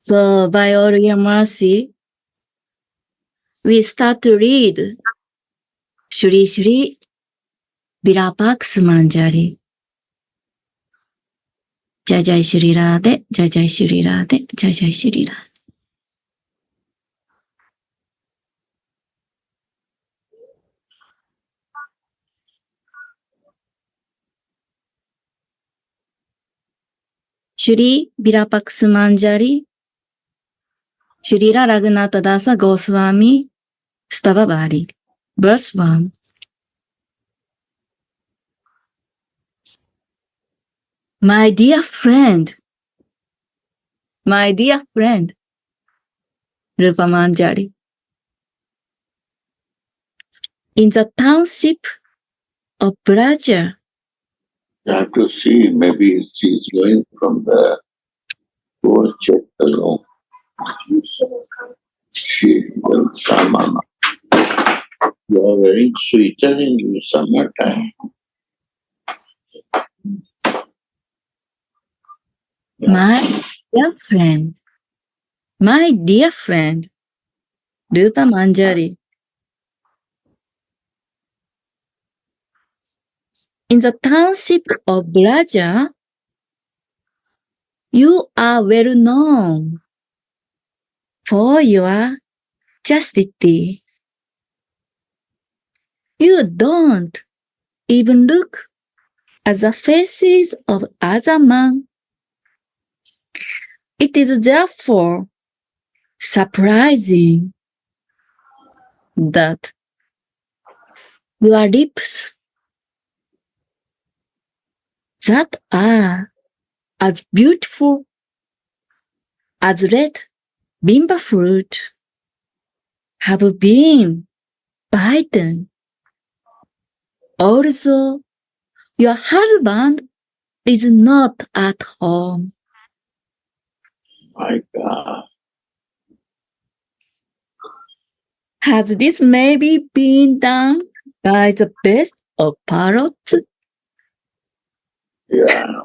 So, by all your mercy, we start to read Shri Shri Vilapa Kusumanjali. Jai Jai Shri Radhe, Jai Jai Shri Radhe, Jai Jai Shri Radhe. Shri Vilapa Kusumanjali, Shri Raghunath Dasa Goswami, Stavabari. Verse 1. My dear friend, Rupa Manjari, in the township of Braja, You have to see, maybe she's going from the worship alone. She will come. You are wearing sweater in the summertime. my dear friend, Rupa Manjari, in the township of Braja, you are well known for your chastity. You don't even look at the faces of other men. It is therefore surprising that your lips that are as beautiful as red bimba fruit have been bitten. Also, your husband is not at home. My God. Has this maybe been done by the best of parrots? Yeah.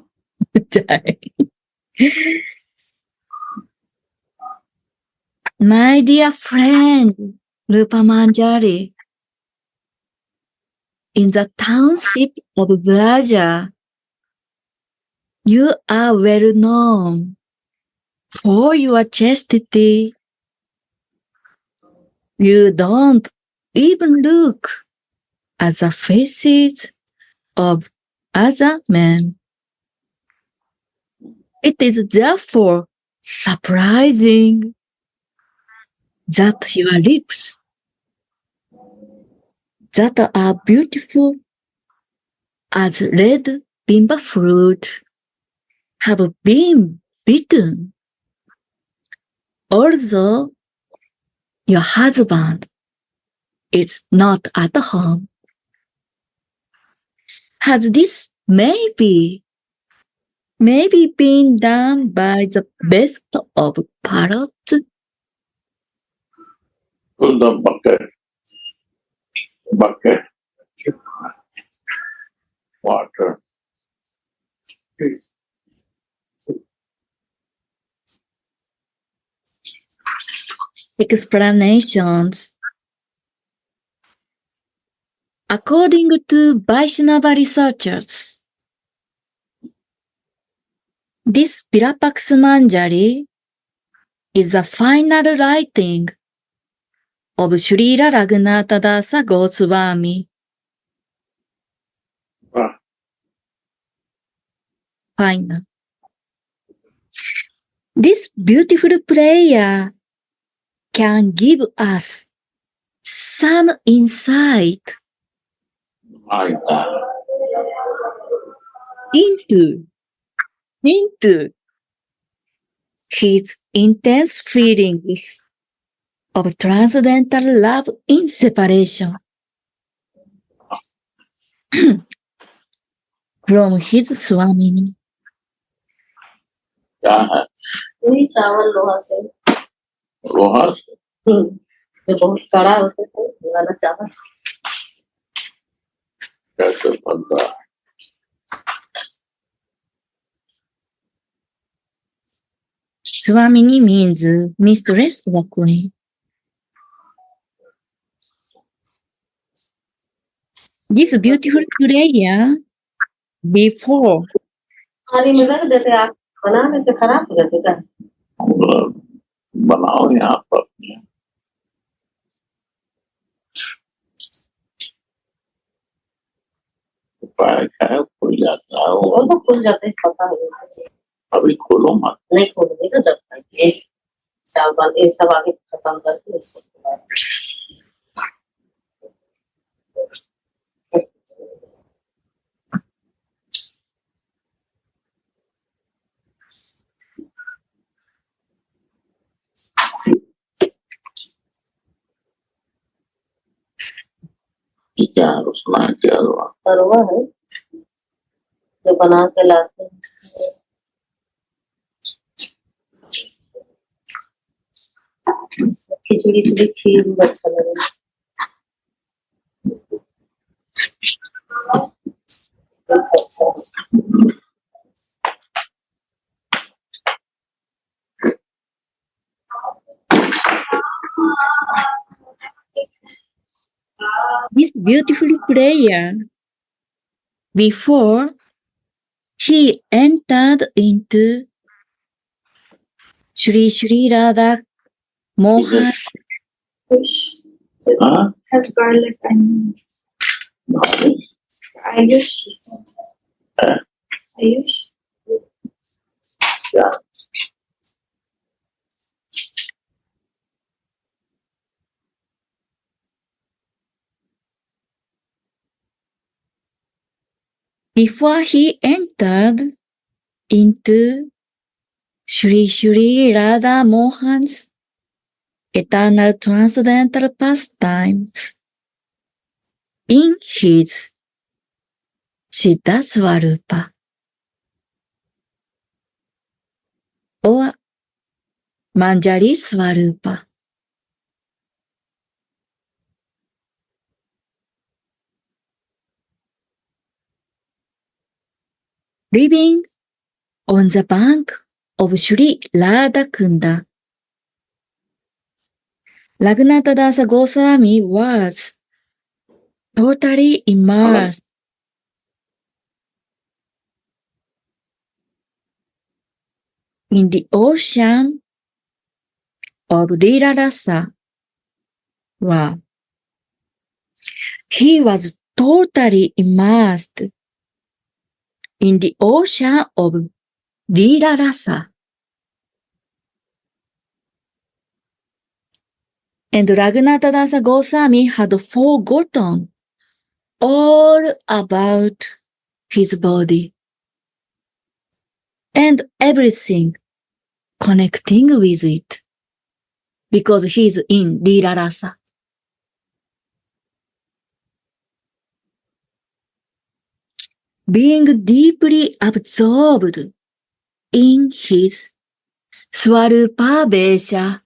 My dear friend, Rupa Manjari, in the township of Braja, you are well known for your chastity. You don't even look at the faces of other men. It is therefore surprising that your lips that are beautiful as red bimba fruit have been bitten. Although your husband is not at home. Has this maybe been done by the best of parrots? Pull the bucket, water. Explanations. According to Vaishnava researchers, this Vilapa Kusumanjali is the final writing of Srila Raghunath Dasa Goswami. Final. This beautiful prayer can give us some insight My God. into his intense feelings of transcendental love in separation from his Swami. क्या है? वही चावल लोहा से लोहा से? जो बहुत कड़ा होता है ये वाला चावल कैसे बनता है? Swamini means mistress or queen. This beautiful prayer before पानी में रख देते आप बना देते खराब हो जाते क्या बनाओ यहाँ पर अपने उपाय क्या है, खुल जाता है वो वो। तो खुल जाते हैं पता है अभी खोलो मत। नहीं खोलेगा जब तक एक चार बार ये सब आगे खत्म करके उसके बाद ये क्या है, उसमें क्या हुआ? तरुआ है जो बना के लाते हैं खिचड़ी खिचड़ी खीर भी अच्छा लगेगा अच्छा this beautiful prayer before he entered into Shri Shri Radha Mohan fish हाँ? has garlic and Ayush she said. Ayush क्या? before he entered into Shri Shri Radha Mohan's eternal transcendental pastimes in his Siddha Swarupa or Manjari Swarupa. Living on the bank of Sri Radha Kunda, Raghunath Dasa Goswami was totally immersed in the ocean of Lila Rasa. Wow. He was totally immersed in the ocean of Lila Rasa. And Raghunath Dasa Goswami had forgotten all about his body and everything connecting with it because he's in Lila Rasa. Being deeply absorbed in his Swarupa Vesha,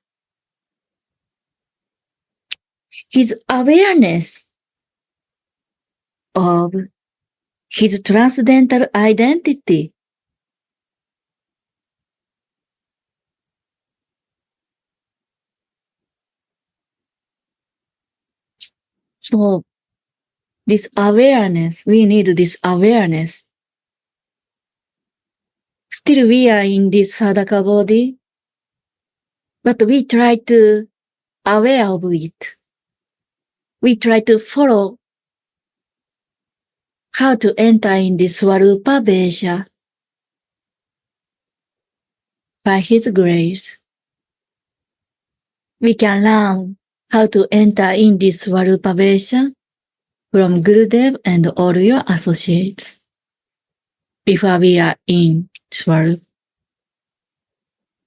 his awareness of his transcendental identity so this awareness, we need this awareness. Still we are in this sadhaka body, but we try to aware of it. We try to follow how to enter in this Swarupa Vesha. By His grace, we can learn how to enter in this Swarupa Vesha from Gurudev and all your associates before we are in Swarup,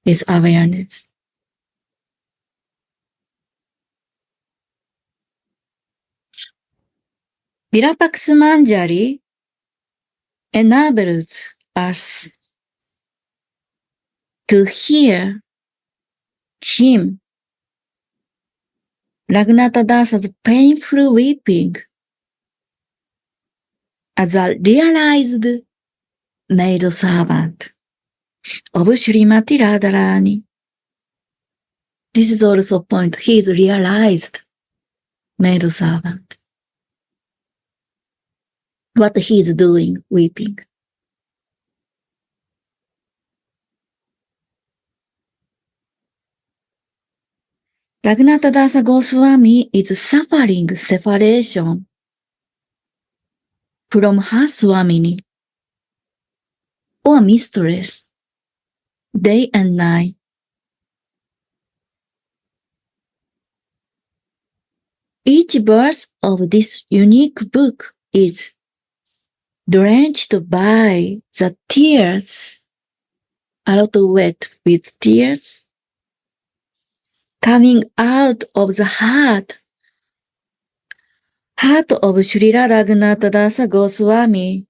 this awareness. Vilapa Kusumanjali enables us to hear him, Raghunath Dasa's painful weeping, as a realized maid servant of Srimati Radharani. This is also point. He is realized maid servant. What he is doing, weeping. Raghunath Dasa Goswami is suffering separation from her Swamini or mistress, day and night. Each verse of this unique book is drenched by the tears, a lot wet with tears, coming out of the heart of Srila Raghunath Dasa Goswami,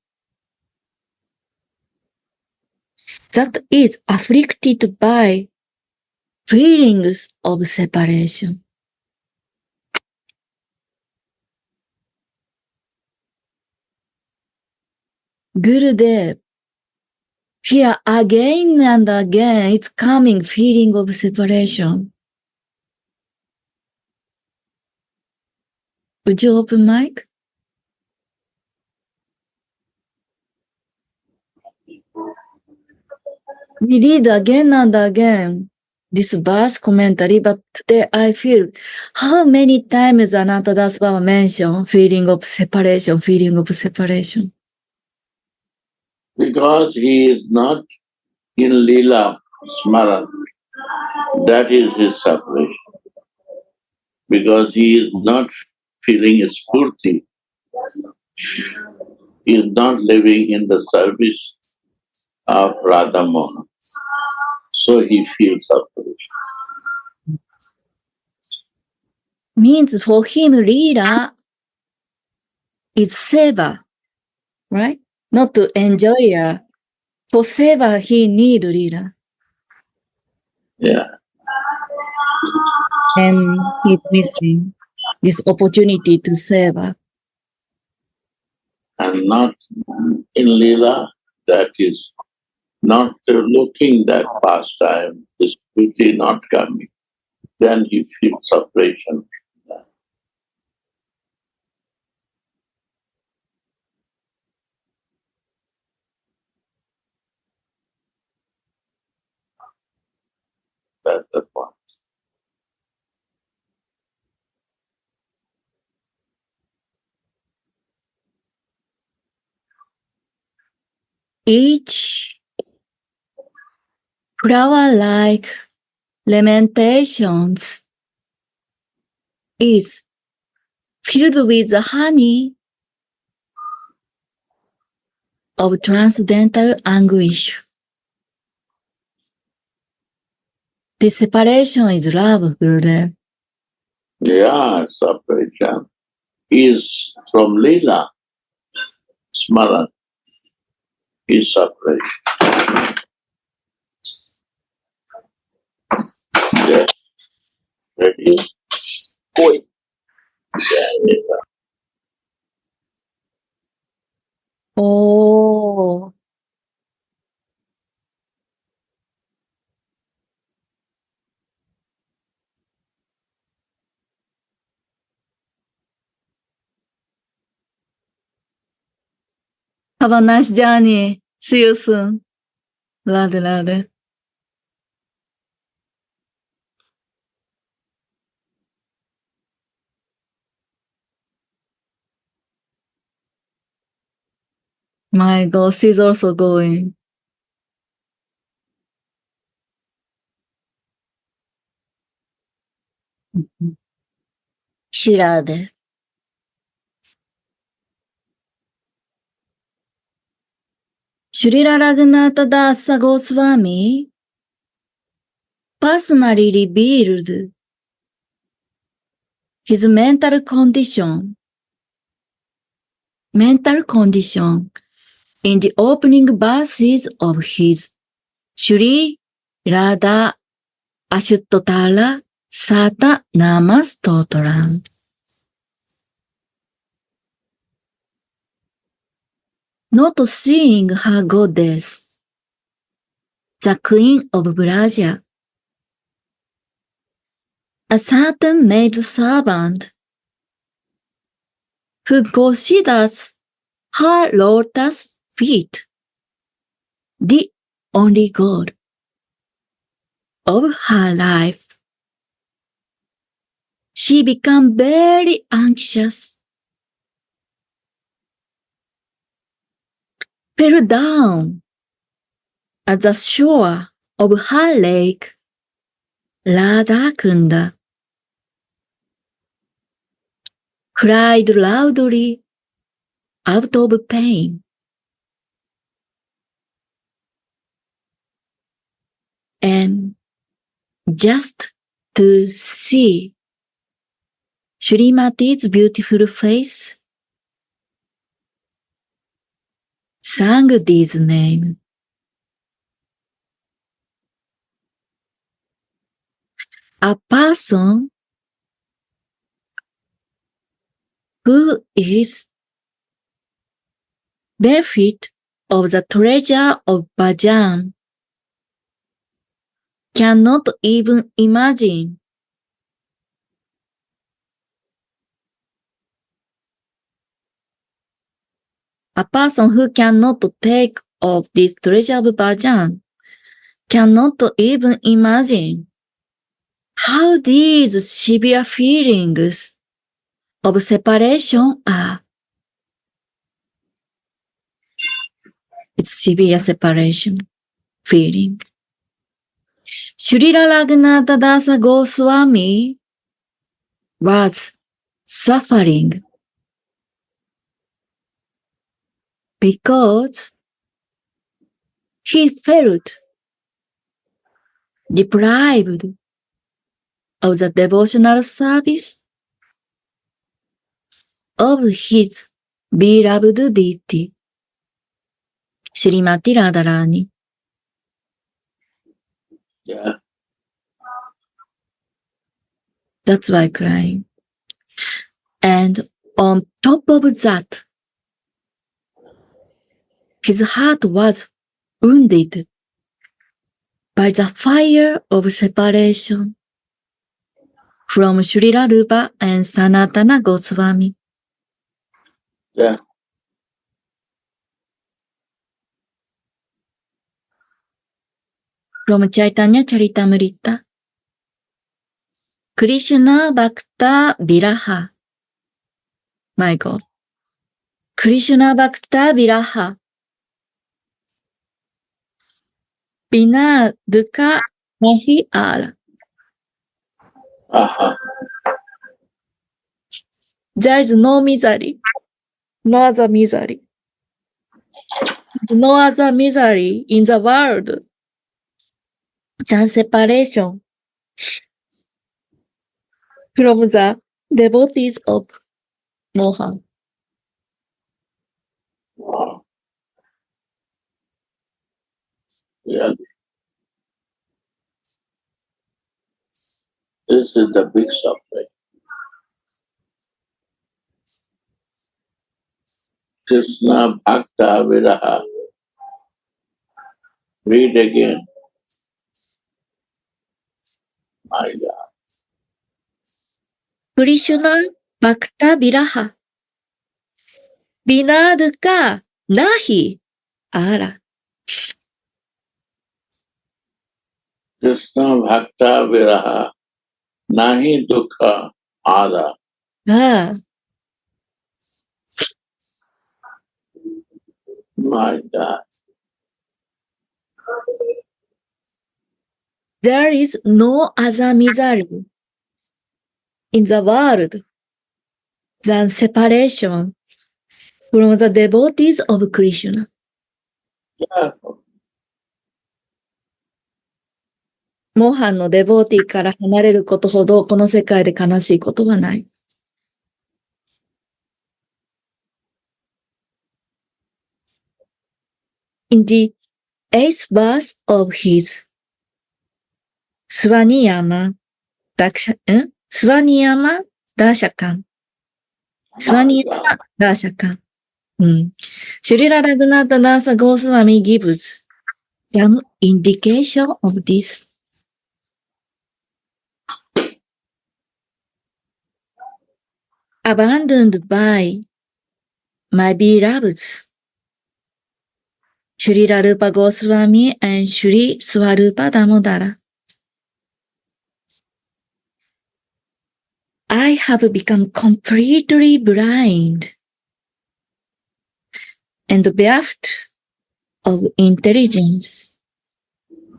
that is afflicted by feelings of separation. Gurudev, here again and again, it's coming feeling of separation. Would you open mic? We read again and again this verse commentary, but today I feel how many times Ananta Das Baba mentioned feeling of separation, feeling of separation. Because he is not in Leela Smaran, that is his separation. Because he is not feeling spurti, he is not living in the service of Radha Mohan. So he feels separation. Means for him, Leela is seva, right? Not to enjoy her. For seva, he need Leela. Yeah. And he's missing this opportunity to seva. And not in Leela, that is not looking that pastime, the spurti not coming. Then he feels separation. That's the point. Each flower-like lamentations is filled with the honey of transcendental anguish. This separation is love, Gurudev. Yeah, separation is from Leela, Smaran, is separation. Yeah. Ready? Point. Yeah. おー。Have a nice journey. See you soon. Radhe Radhe. My God, she's also going. Shirade. Srila Raghunath Dasa Goswami personally revealed his mental condition in the opening verses of his Shri Radha Ashuttara Sata Namastotram. Not seeing her goddess, the queen of Braja, a certain maid servant who considers her lotus feet the only God of her life. She became very anxious, fell down at the shore of her lake, Radha Kunda, cried loudly out of pain, and just to see Srimati's beautiful face, sang this name. A person who is bereft of the treasure of bhajan cannot even imagine a person who cannot take of this treasure of bhajan cannot even imagine how these severe feelings of separation are. It's severe separation feeling. Srila Raghunath Dasa Goswami was suffering because he felt deprived of the devotional service of his beloved deity, Srimati Radharani. Yeah. That's why crying. And on top of that, his heart was wounded by the fire of separation from Srila Rupa and Sanatana Goswami. Yeah. From Chaitanya Charitamrita. Krishna Bhakta Viraha. My God. Krishna Bhakta Viraha. Bina Dukha Nahi Ara. Uh-huh. There is no misery. No other misery. No other misery in the world than separation from the devotees of Mohan. Wow. Yeah. This is the big suffering. Krishna Bhakta Viraha. Read again. My God. Krishna Bhakta Viraha. Bina Dukha Nahi Ara. Krishna Bhakta Viraha. Nahi Dukha Ada. Ah, My God. there is no other misery in the world than separation from the devotees of Krishna. Yeah. モハンのデボーティーから離れることほどこの世界で悲しいことはない。In the 8th verse of his Swaniyama Darshakan, Swaniyama Darshakan, Swaniyama Darshakan. Srila Raghunath Dasa Goswami gives some indication of this. abandoned by my beloveds, Srila Rupa Goswami and Sri Swarupa Damodara. I have become completely blind and bereft of intelligence.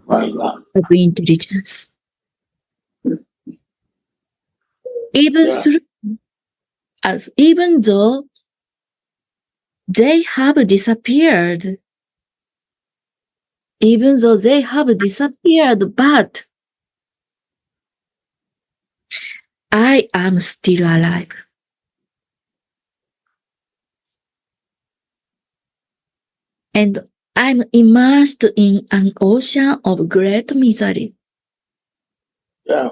Of intelligence. Even though they have disappeared, but I am still alive. And I'm immersed in an ocean of great misery. Yeah.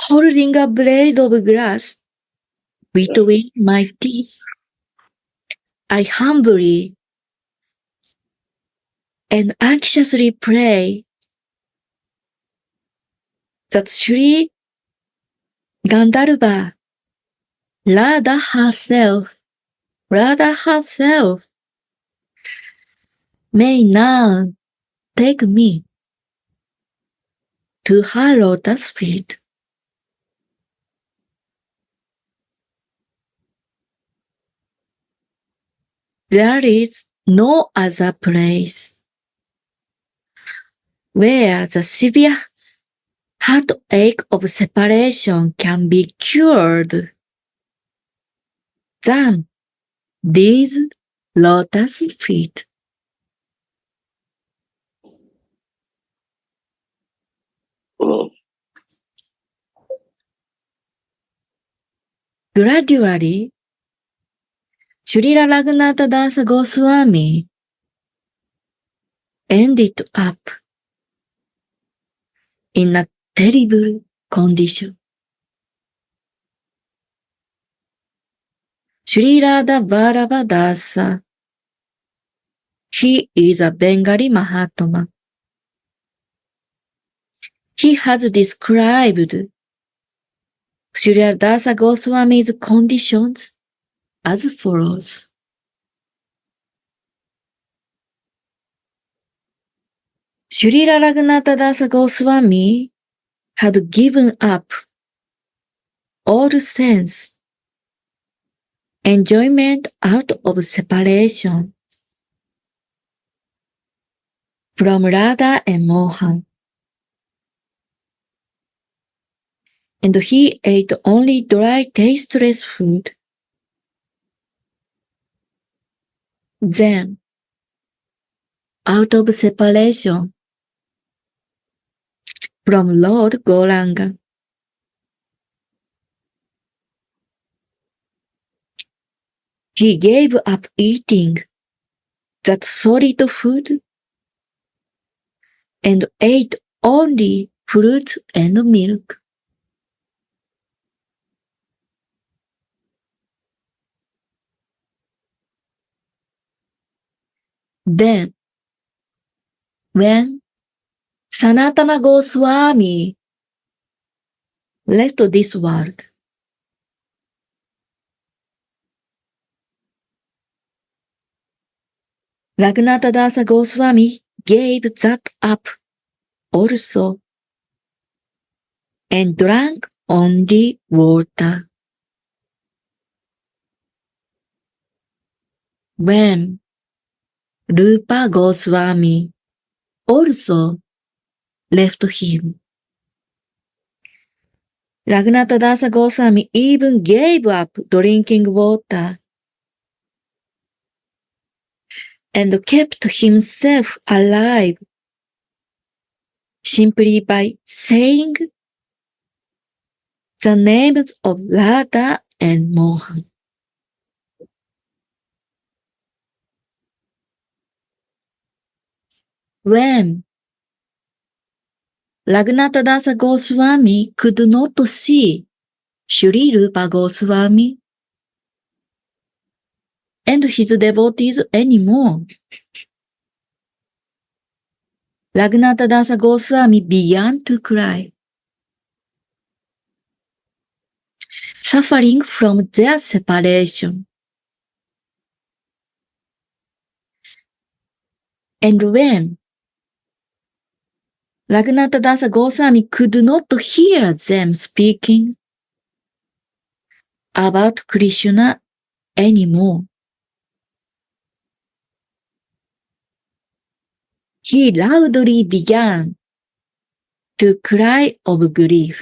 Holding a blade of grass between my teeth, I humbly and anxiously pray that Sri Gandharva, Radha herself, may now take me to her lotus feet. There is no other place where the severe heartache of separation can be cured than these lotus feet. Gradually, Srila Raghunath Das Goswami ended up in a terrible condition. Sri Radha Vallabha Dasa, he is a Bengali Mahatma. He has described Srila Dasa Goswami's conditions as follows. Srila Raghunath Das Goswami had given up all sense, enjoyment out of separation from Radha and Mohan. And he ate only dry, tasteless food. Then, out of separation from Lord Gauranga, he gave up eating that solid food and ate only fruit and milk. Then, when Sanatana Goswami left this world, Raghunath Dasa Goswami gave that up also and drank only water. When Rupa Goswami also left him, Raghunath Dasa Goswami even gave up drinking water and kept himself alive simply by saying the names of Radha and Mohan. When Raghunath Dasa Goswami could not see Sri Rupa Goswami and his devotees anymore, Raghunath Dasa Goswami began to cry. suffering from their separation. And when Raghunath Dasa Goswami could not hear them speaking about Krishna anymore, he loudly began to cry of grief.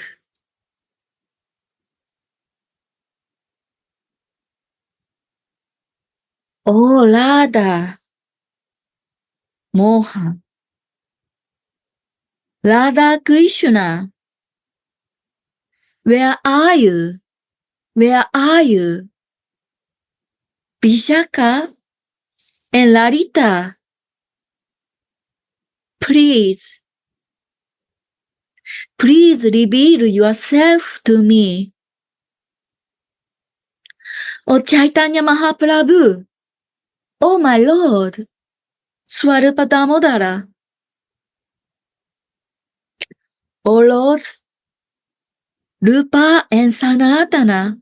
Oh Radha, Mohan, Radha Krishna, where are you? Where are you? Vishaka and Lalita, please, please reveal yourself to me. O Chaitanya Mahaprabhu, O my Lord, Swarupa Damodara, O Lord, Rupa and Sanatana,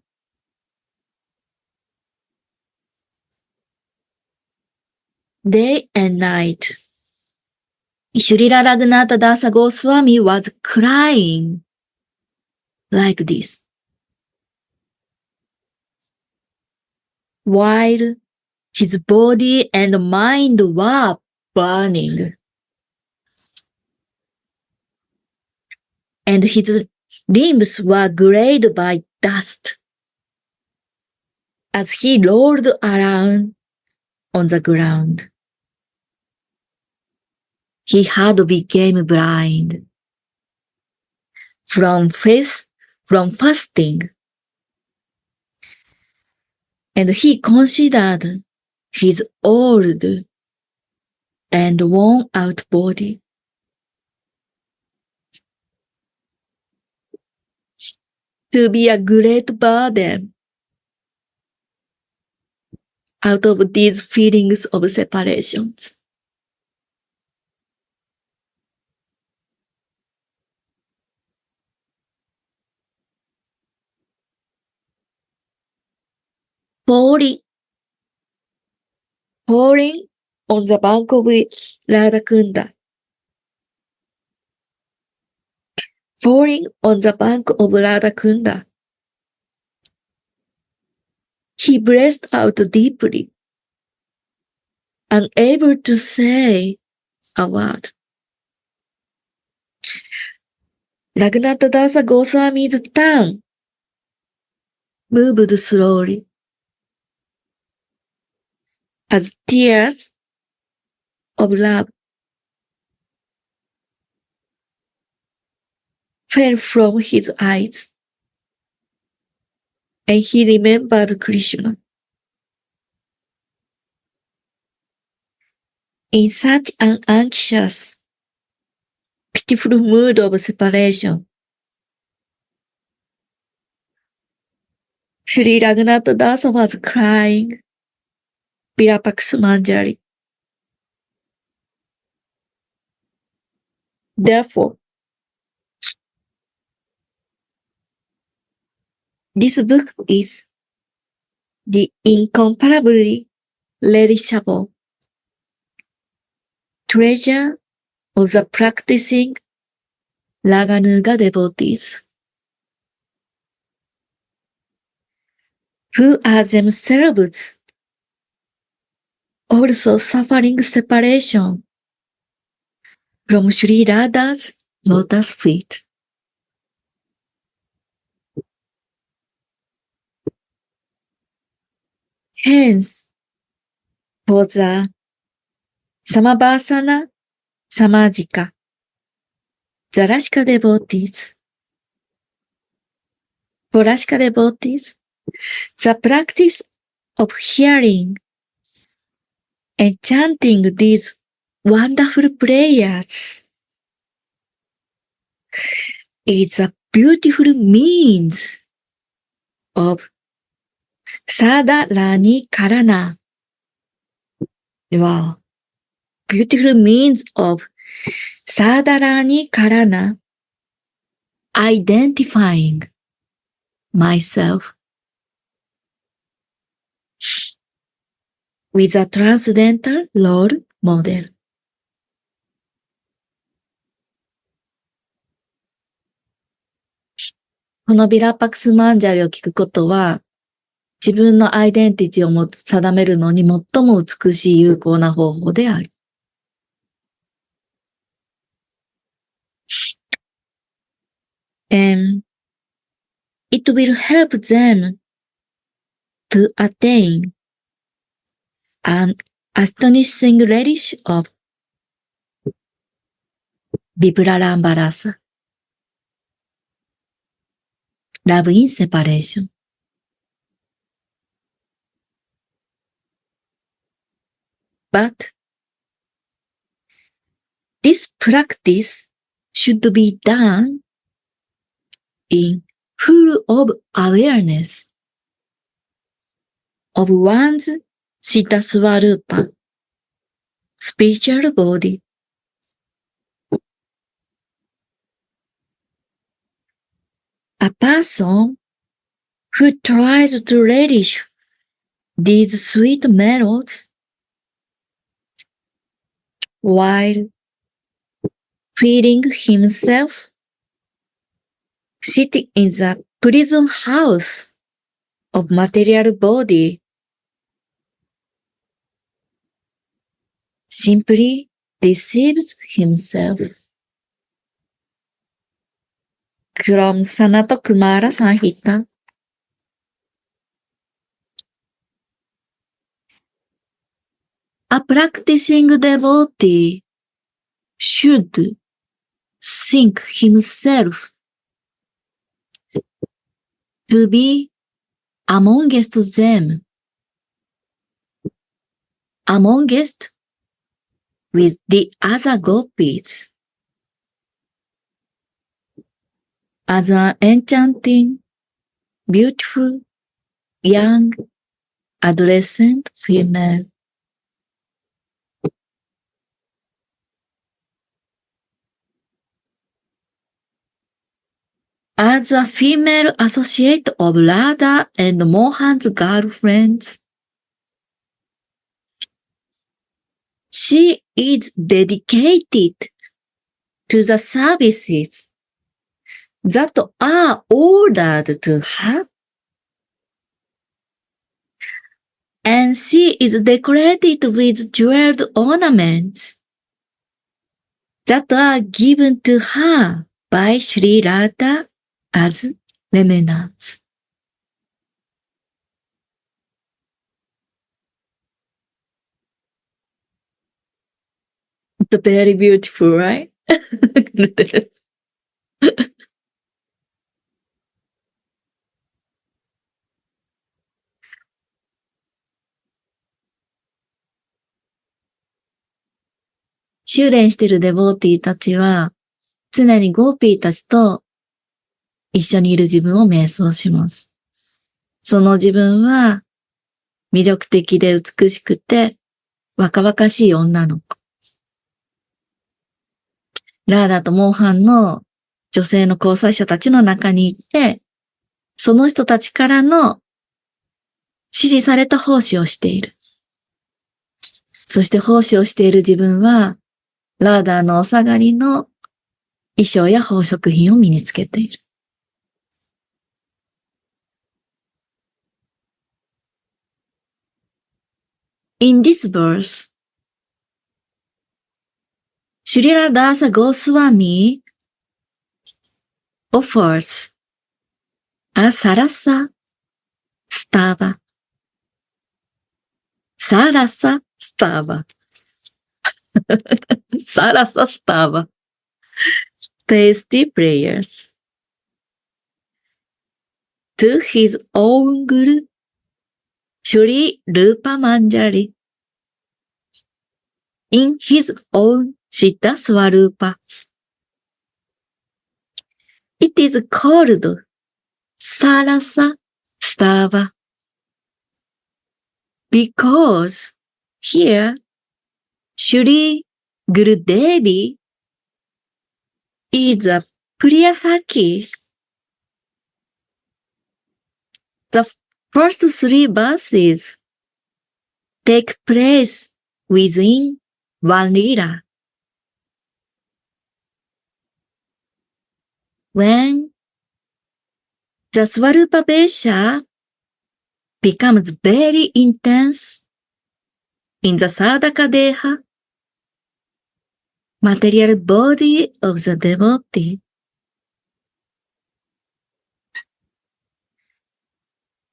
day and night. Srila Raghunath Dasa Goswami was crying like this, while his body and mind were burning, and his limbs were grayed by dust as he rolled around on the ground. He had become blind from fasting, and he considered his old and worn out body to be a great burden out of these feelings of separations. Falling on the bank of Radhakunda. Falling on the bank of Radhakunda. He breathed out deeply, unable to say a word. Raghunath Dasa Goswami's tongue moved slowly as tears of love fell from his eyes, and he remembered Krishna. In such an anxious, pitiful mood of separation, Sri Raghunath Dasa was crying Vilapa Kusumanjali. Therefore, this book is the incomparably relishable treasure of the practicing Raganuga devotees, who are themselves also suffering separation from Sri Radha's lotus feet. Hence, for the Samavasana Samajika, the Rashika devotees, for Rashika devotees, the practice of hearing and chanting these wonderful prayers is a beautiful means of Sadharani Karana. Wow. Beautiful means of Sadharani Karana, identifying myself with a transcendental role model. このビラパクスマンジャリを聞くことは、自分のアイデンティティを定めるのに最も美しい有効な方法である。And it will help them to attain an astonishing relish of Vipralambarasa, love in separation. But this practice should be done in full of awareness of one's Chitta Swarupa, spiritual body. A person who tries to relish these sweet melodies while feeling himself sitting in the prison house of material body simply deceives himself. From Sanata Kumara Samhita. A practicing devotee should think himself to be amongst them, amongst with the other gopis, as an enchanting, beautiful, young, adolescent female. As a female associate of Radha and Mohan's girlfriends, she is dedicated to the services that are ordered to her, and she is decorated with jeweled ornaments that are given to her by Sri Radha as remnants. It's very beautiful, right? 修練しているデボーティーたちは、常にゴーピーたちと一緒にいる自分を瞑想します。その自分は魅力的で美しくて若々しい女の子。ラーダとモーハンの女性の交際者たちの中にいて、その人たちからの指示された奉仕をしている。そして奉仕をしている自分は、ラーダーのお下がりの衣装や宝飾品を身につけている。In this verse, Srila Dasa Goswami offers a Sarasa Stava. Sarasa Stava. Sarasa Stava. Tasty prayers to his own Guru, Sri Rupa Manjari, in his own Chitta Swarupa. It is called Sarasa Stava because here Shri Gurudevi is a Priyasaki The first three verses take place within one lila. When the Swarupa Vesha becomes very intense in the sadhaka deha, material body of the devotee,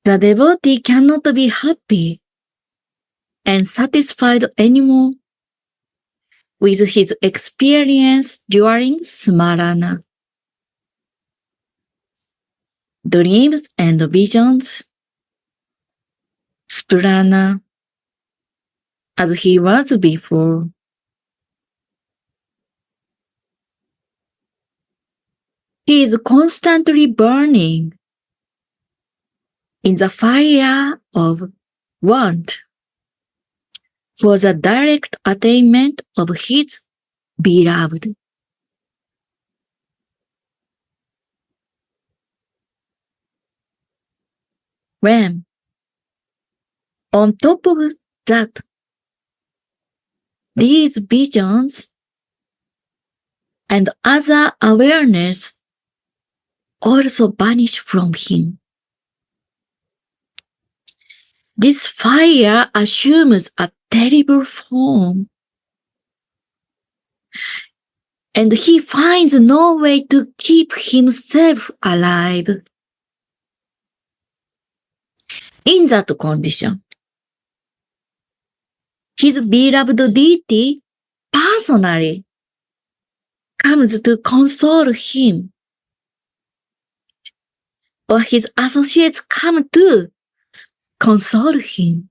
the devotee cannot be happy and satisfied anymore with his experience during smarana. Dreams and visions, sprana, as he was before. He is constantly burning in the fire of want for the direct attainment of his beloved. When, on top of that, these visions and other awareness also vanish from him, this fire assumes a terrible form, and he finds no way to keep himself alive. In that condition, his beloved deity personally comes to console him, or his associates come to console him.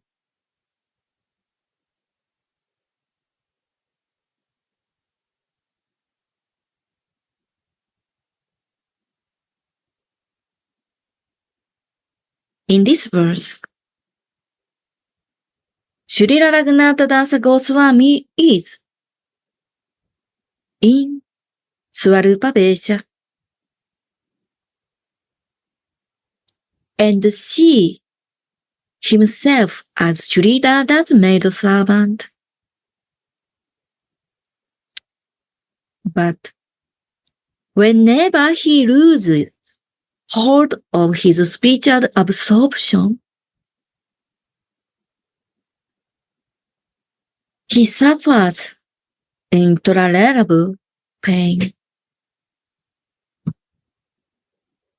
In this verse, Srila Raghunath Dasa Goswami is in Swarupa Vesha and see himself as Sridhara's maid servant. But whenever he loses hold of his spiritual absorption, he suffers intolerable pain.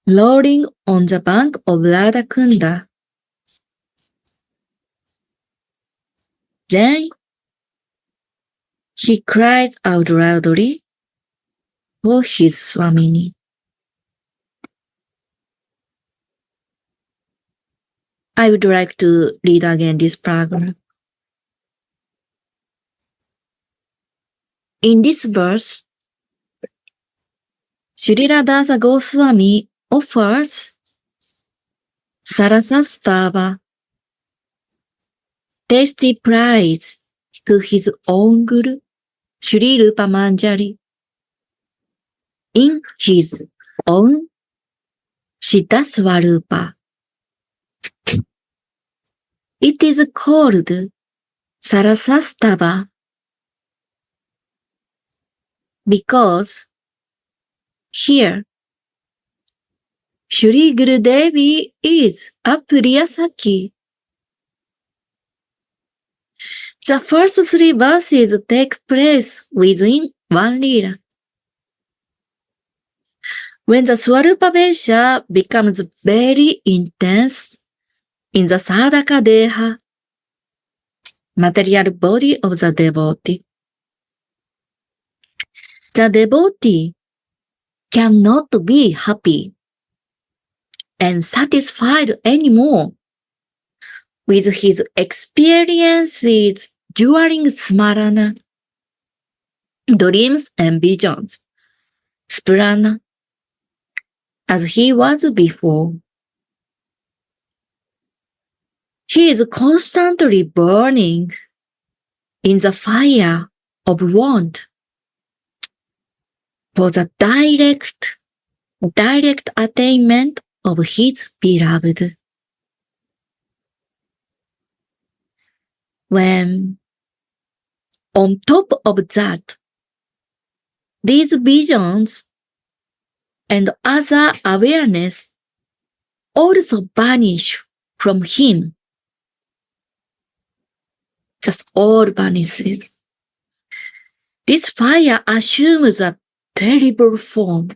Rolling on the bank of Radha Kunda, then he cries out loudly for his Swamini. I would like to read again this paragraph. In this verse, Srila Dasa Goswami offers Sarasastava, tasty prize to his own guru, Sri Rupa Manjari, in his own Siddha Swarupa. It is called Sarasastava because here Shri Gurudevi is a Priyasaki. The first three verses take place within one lila. When the Swarupa Vesha becomes very intense in the sadhaka deha, material body of the devotee, the devotee cannot be happy and satisfied anymore with his experiences during smarana, dreams and visions, sprana, as he was before. He is constantly burning in the fire of want for the direct attainment of his beloved. when on top of that, these visions and other awareness also vanish from him. Just all vanishes. This fire assumes a terrible form.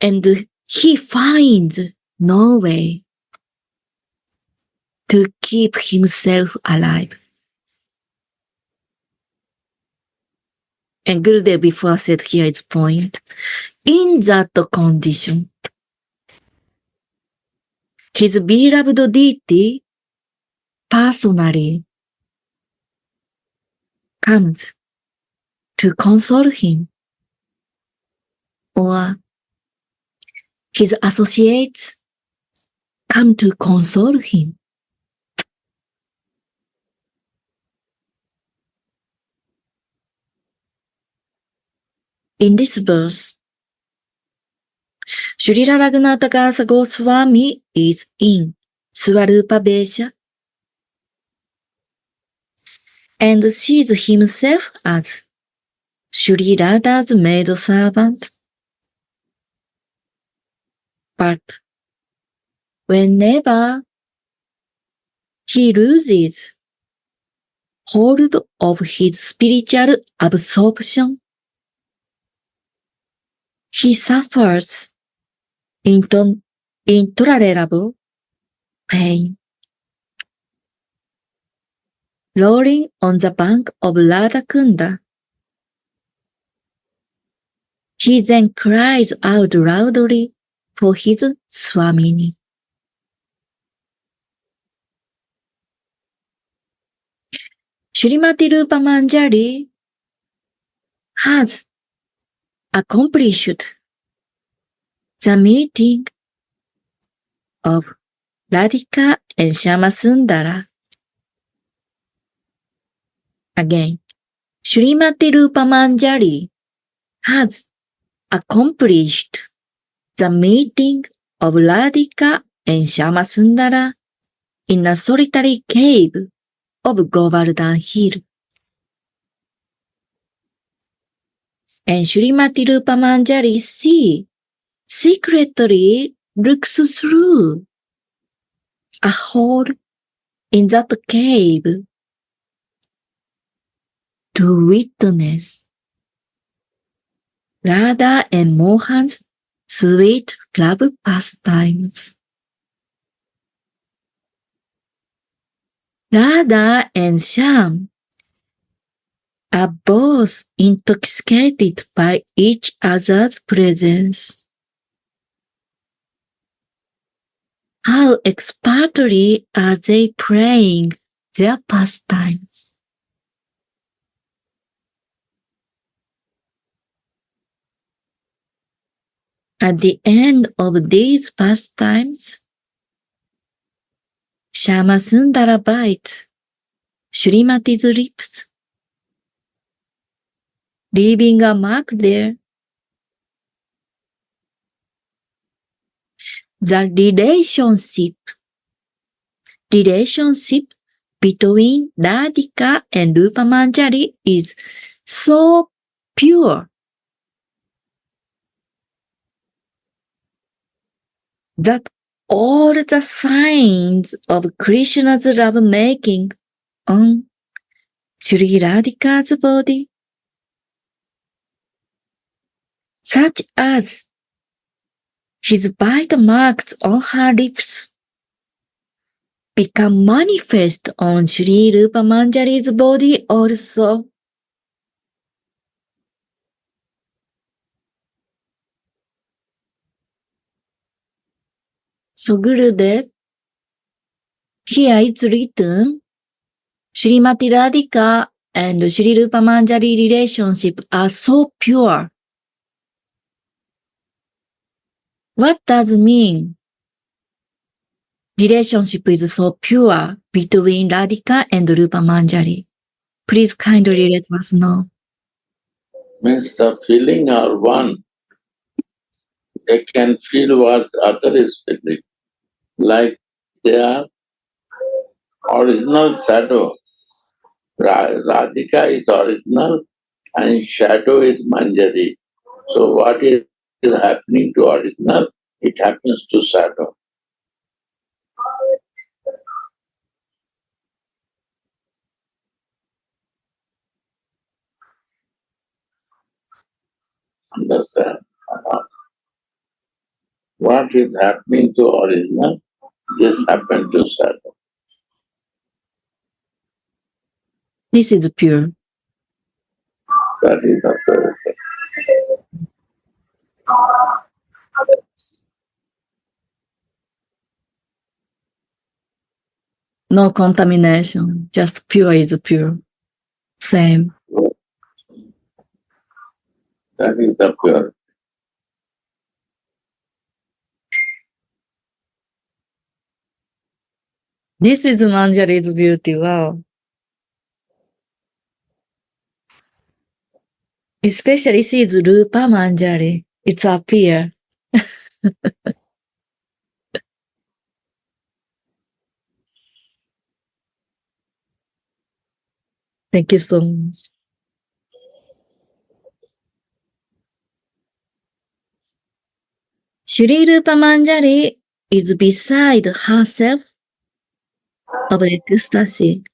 And he finds no way to keep himself alive. And Gurudev before said here is point. In that condition, his beloved deity personally comes to console him, or his associates come to console him. In this verse, Srila Raghunath Goswami is in Swarupa Vesha and sees himself as Sri Radha's maidservant. But whenever he loses hold of his spiritual absorption, he suffers intolerable pain. Rolling on the bank of Radhakunda, he then cries out loudly for his Swamini. Srimati Rupamanjali has accomplished the meeting of Radhika and Shyamasundara. Again, Srimati Rupamanjali has accomplished the meeting of Radhika and Shyamasundara in a solitary cave of Govardhan Hill. And Srimati Rupamanjali secretly looks through a hole in that cave to witness Radha and Mohan's sweet love pastimes. Radha and Shyam are both intoxicated by each other's presence. How expertly are they playing their pastimes? At the end of these pastimes, Shyamasundara bites Srimati's lips, leaving a mark there. The relationship between Radhika and Rupamanjali is so pure that all the signs of Krishna's love-making on Sri Radhika's body, such as his bite marks on her lips, become manifest on Sri Rupamanjali's body also. So Gurudev, here it's written, Srimati Radhika and Sri Rupamanjali relationship are so pure. What does it mean? Relationship is so pure between Radhika and Rupamanjali. Please kindly let us know. Means the feeling are one. They can feel what other is feeling. Like they are original shadow. Radhika is original and shadow is Manjari. So what is happening to original, it happens to shadow. Understand? What is happening to original, this happened to shadow. This is pure. That is the purity. No contamination. Just pure is pure. Same. That is the purity. This is Manjari's beauty. Wow. Especially she is Rupa Manjari. It's appear. Thank you so much. Shri Rupa Manjari is beside herself of ecstasy.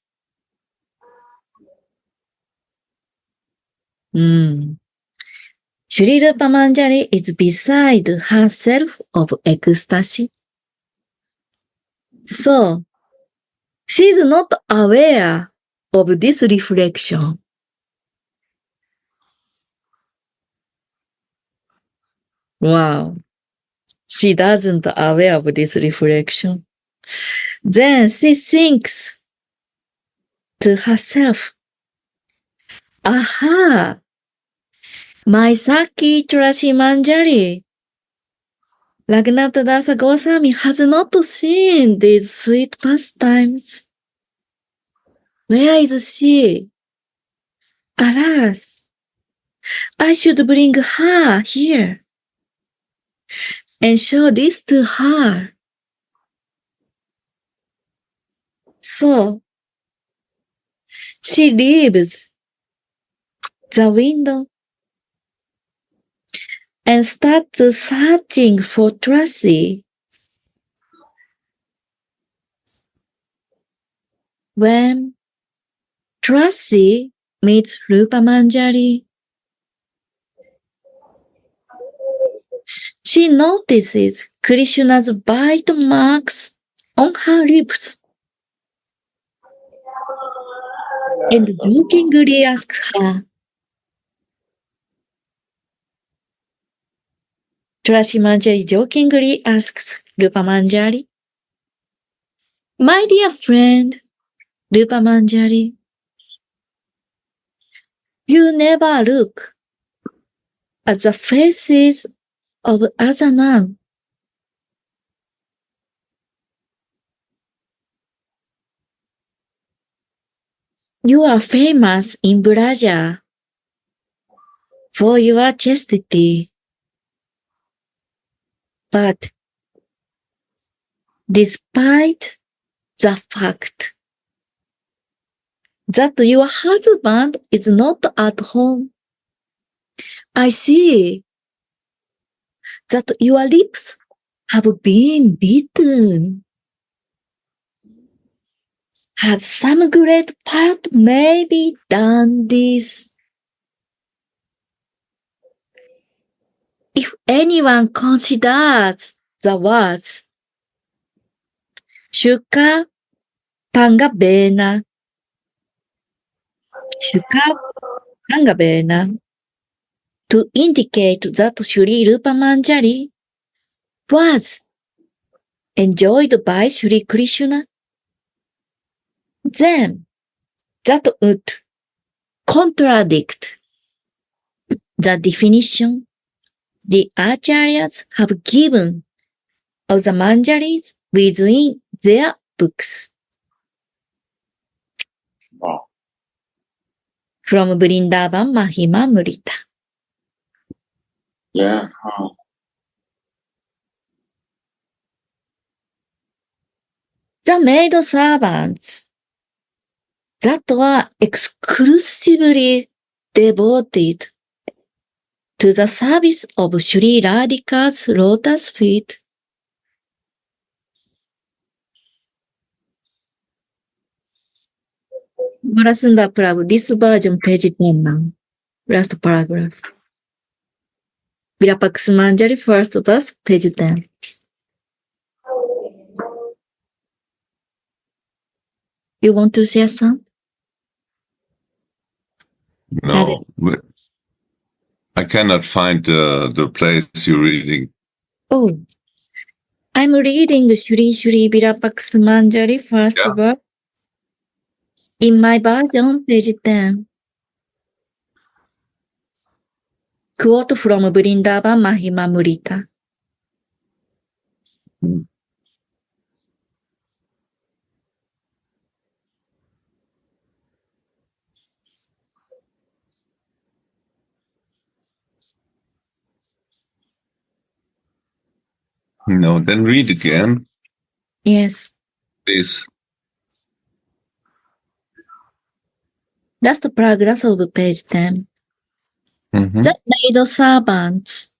Shri Rupa Manjari is beside herself of ecstasy. So, she is not aware of this reflection. Wow. She doesn't aware of this reflection. Then she thinks to herself, aha, my Saki Trashi Manjari, Raghunath Dasa Goswami has not seen these sweet pastimes. Where is she? Alas, I should bring her here and show this to her. So, she leaves the window and starts searching for Tracy. When Tracy meets Rupa Manjari, she notices Krishna's bite marks on her lips and jokingly asks her. Tracy Manjari jokingly asks Rupa Manjari, my dear friend, Rupa Manjari, you never look at the faces of other men. You are famous in Braja for your chastity. But despite the fact that your husband is not at home, I see that your lips have been bitten. Has some great part maybe done this? If anyone considers the words Shuka Pangabena, Shuka Pangabena, to indicate that Sri Rupa Manjari was enjoyed by Sri Krishna, then that would contradict the definition the Acharyas have given of the Manjaris within their books. Wow. From Vrindavan Mahima Murita. Yeah. The maid servants that were exclusively devoted to the service of Sri Radhika's lotus feet. Marasunda Prabhu, this version, page 10 now. Last paragraph. Vilapa Kusumanjali, first verse, page 10. You want to share some? No, I cannot find the place you're reading. Oh, I'm reading Shri Shri Vilapa Kusumanjali, first Yeah. verse. In my version, page 10. Quote from Vrindavan Mahima Murita. No, then read again, Yes. please. Last paragraph of page 10. Mhm. The maid servants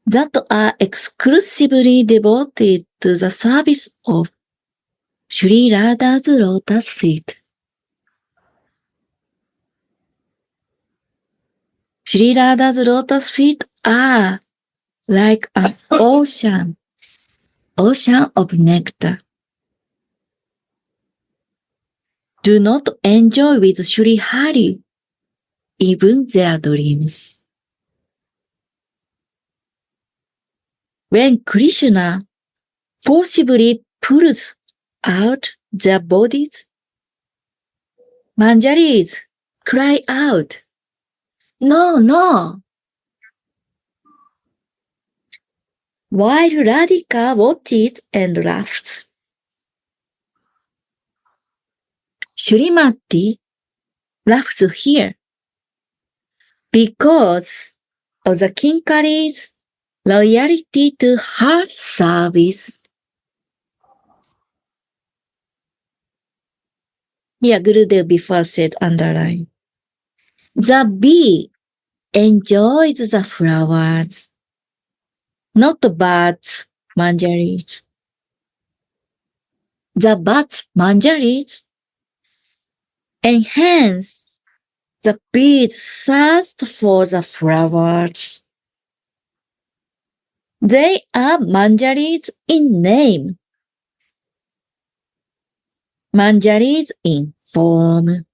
that are exclusively devoted to the service of Sri Radha's lotus feet. Sri Radha's lotus feet are like an ocean of nectar. Do not enjoy with Sri Hari even their dreams. When Krishna forcibly pulls out their bodies, Manjaris cry out, "No, no!" While Radhika watches and laughs. Srimati laughs here because of the Kinkari's loyalty to her service. Here, Gurudev before said underline. The bee enjoys the flowers, not the birds' manjaris. The birds' manjaris enhance the bee's thirst for the flowers. They are manjaris in name, manjaris in form,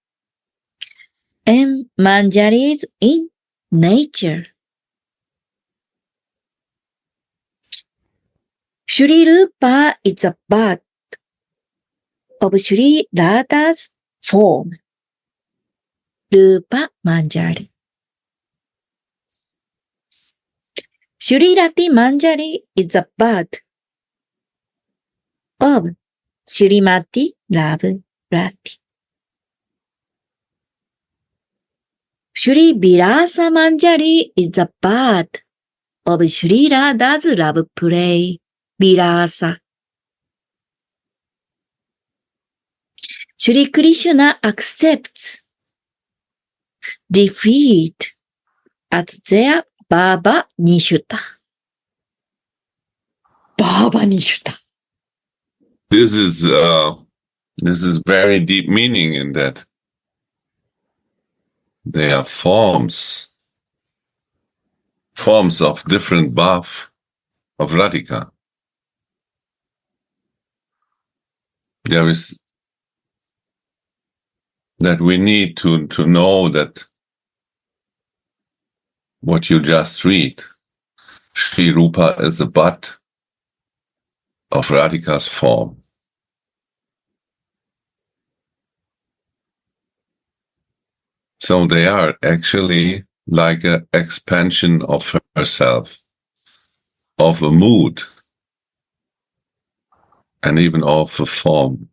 and manjaris in nature. Sri Rupa is the birth of Sri Radha's form, Rupa Manjari. Sri Rati Manjari is the birth of Srimati Rav Rati. Sri Vilasa Manjari is the birth of Sri Radha's love play, Vilasa. Sri Krishna accepts defeat at their Baba Nishuta. Baba Nishuta. This is very deep meaning in that. They are forms of different bhav of Radhika. There is that we need to know that what you just read, Sri Rupa is a butt of Radhika's form. So they are actually like an expansion of herself, of a mood, and even of a form.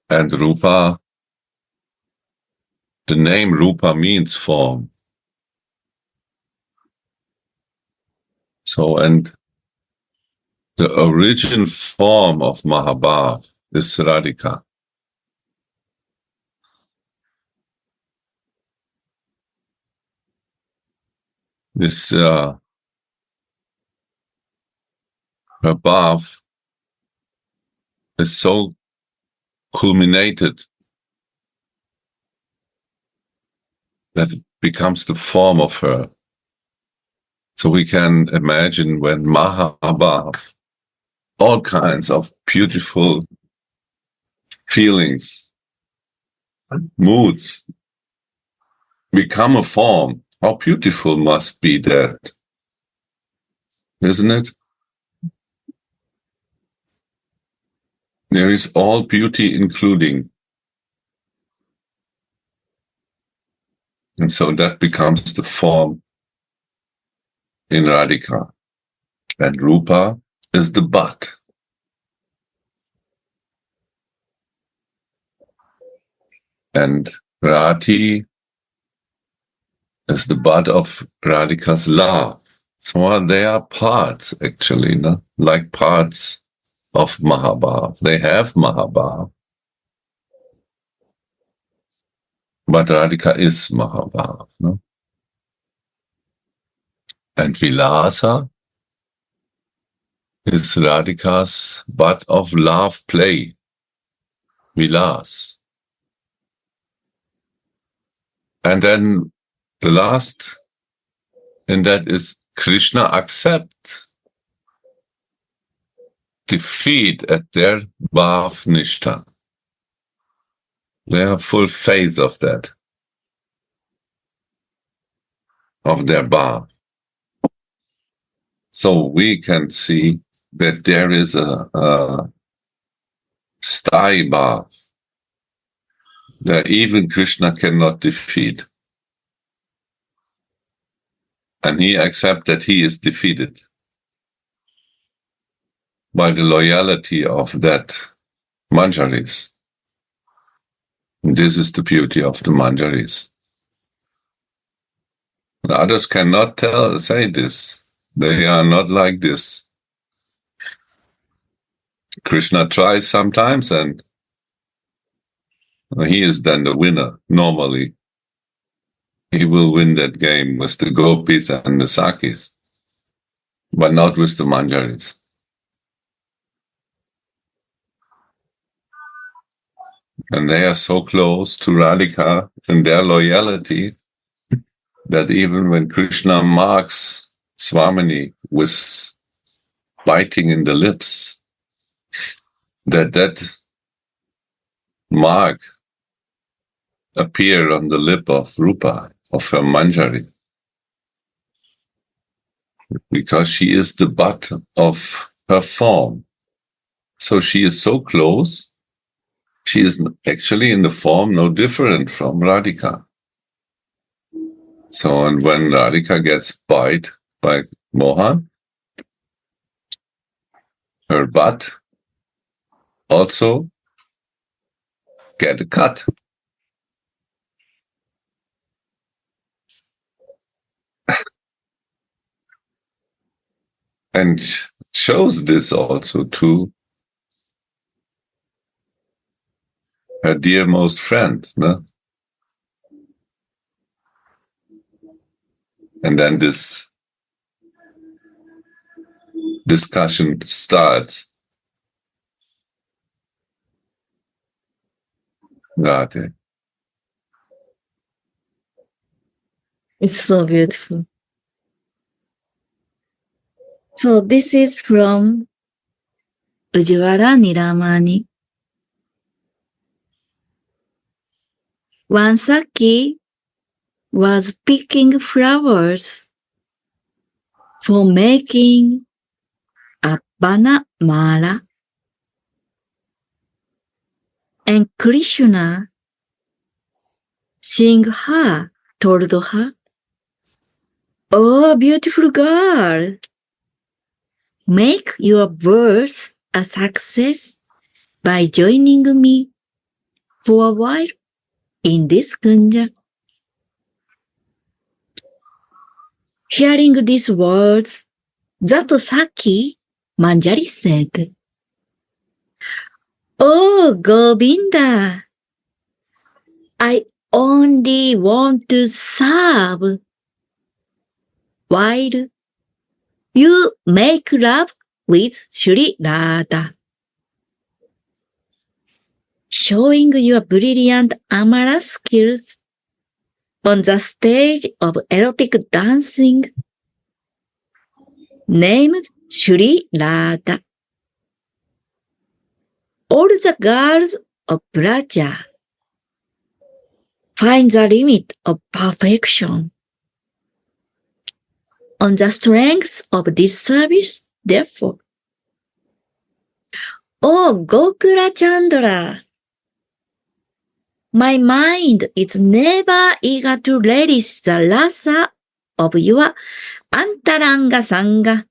And Rupa, the name Rupa means form. So, and the origin form of Mahabhav is Radhika. This Bhav is so culminated that it becomes the form of her. So we can imagine when Mahabhav, all kinds of beautiful feelings, moods become a form. How beautiful must be that, isn't it? There is all beauty including. And so that becomes the form in Radhika. And Rupa is the bud. And Rati is the bud of Radhika's love. So they are parts, actually, no? Like parts of Mahabhav. They have Mahabhav. But Radhika is Mahabhav. No? And Vilasa is Radhika's bud of love play. Vilas. And then the last in that is Krishna accept defeat at their Bhav Nishta. They have full faith of that, of their Bhav. So we can see that there is a Sthai Bhav that even Krishna cannot defeat. And he accepts that he is defeated by the loyalty of that Manjaris. This is the beauty of the Manjaris. The others cannot say this. They are not like this. Krishna tries sometimes and he is then the winner, normally. He will win that game with the gopis and the sakis, but not with the Manjaris. And they are so close to Radhika in their loyalty that even when Krishna marks Swamini with biting in the lips, that mark appear on the lip of Rupa, of her Manjari, because she is the butt of her form. So she is so close, she is actually in the form no different from Radhika. So, and when Radhika gets bite by Mohan, her butt also get a cut. And shows this also to her dearmost friend, no? And then this discussion starts. Radhe. It's so beautiful. So this is from Ujjwala Nilamani. One Saki was picking flowers for making a Vana Mala, and Krishna, seeing her, told her, "Oh, beautiful girl, make your birth a success by joining me for a while in this kunja." Hearing these words, That Saki, Manjari said, "Oh, Govinda, I only want to serve while you make love with Sri Radha. Showing your brilliant Amara skills on the stage of erotic dancing named Sri Radha. All the girls of Braja find the limit of perfection. On the strength of this service, therefore, O Gokula Chandra, my mind is never eager to relish the rasa of your Antaranga Sangha.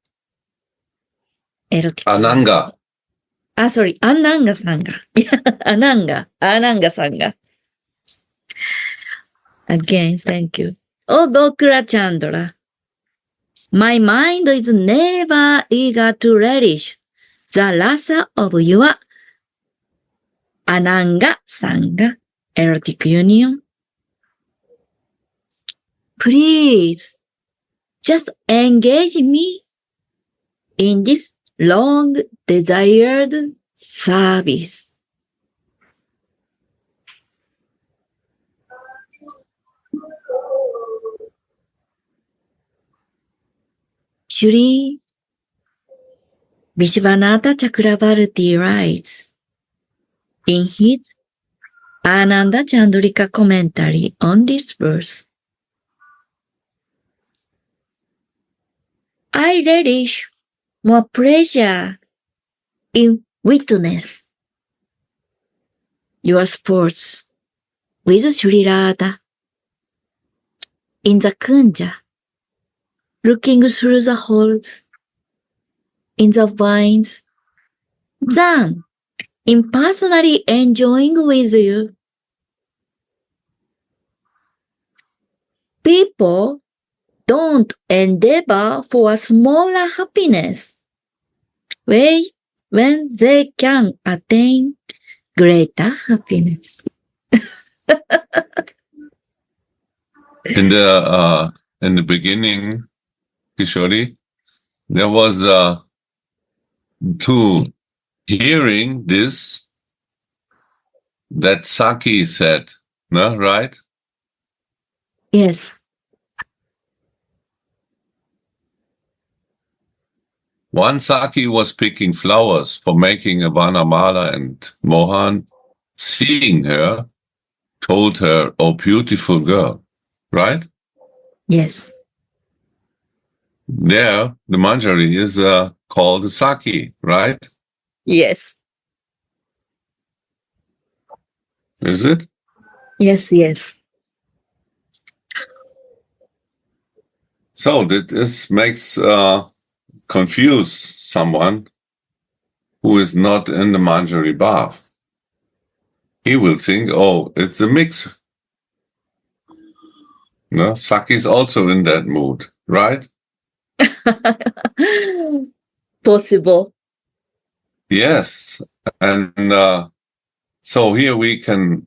Erotic. Ananga. Ananga Sangha. Ananga Sangha. Again, thank you. Oh, Gokula Chandra, my mind is never eager to relish the rasa of your Ananga Sangha, erotic union. Please, just engage me in this long desired service. Shri Vishwanatha Chakravarti writes in his Ananda Chandrika commentary on this verse, I relish more pleasure in witness your sports with Sri Radha in the kunja, looking through the holes in the vines, than in personally enjoying with you. People don't endeavor for a smaller happiness when they can attain greater happiness. In the beginning, Kishori, there was to hearing this that Saki said, no, right? Yes. One Saki was picking flowers for making a Vanamala, and Mohan, seeing her, told her, "Oh, beautiful girl," right? Yes. There, the Manjari is called Saki, right? Yes. Is it? Yes. So this makes confuse someone who is not in the Manjari bath. He will think, oh, it's a mix. No, Saki is also in that mood, right? Possible. Yes. And so here we can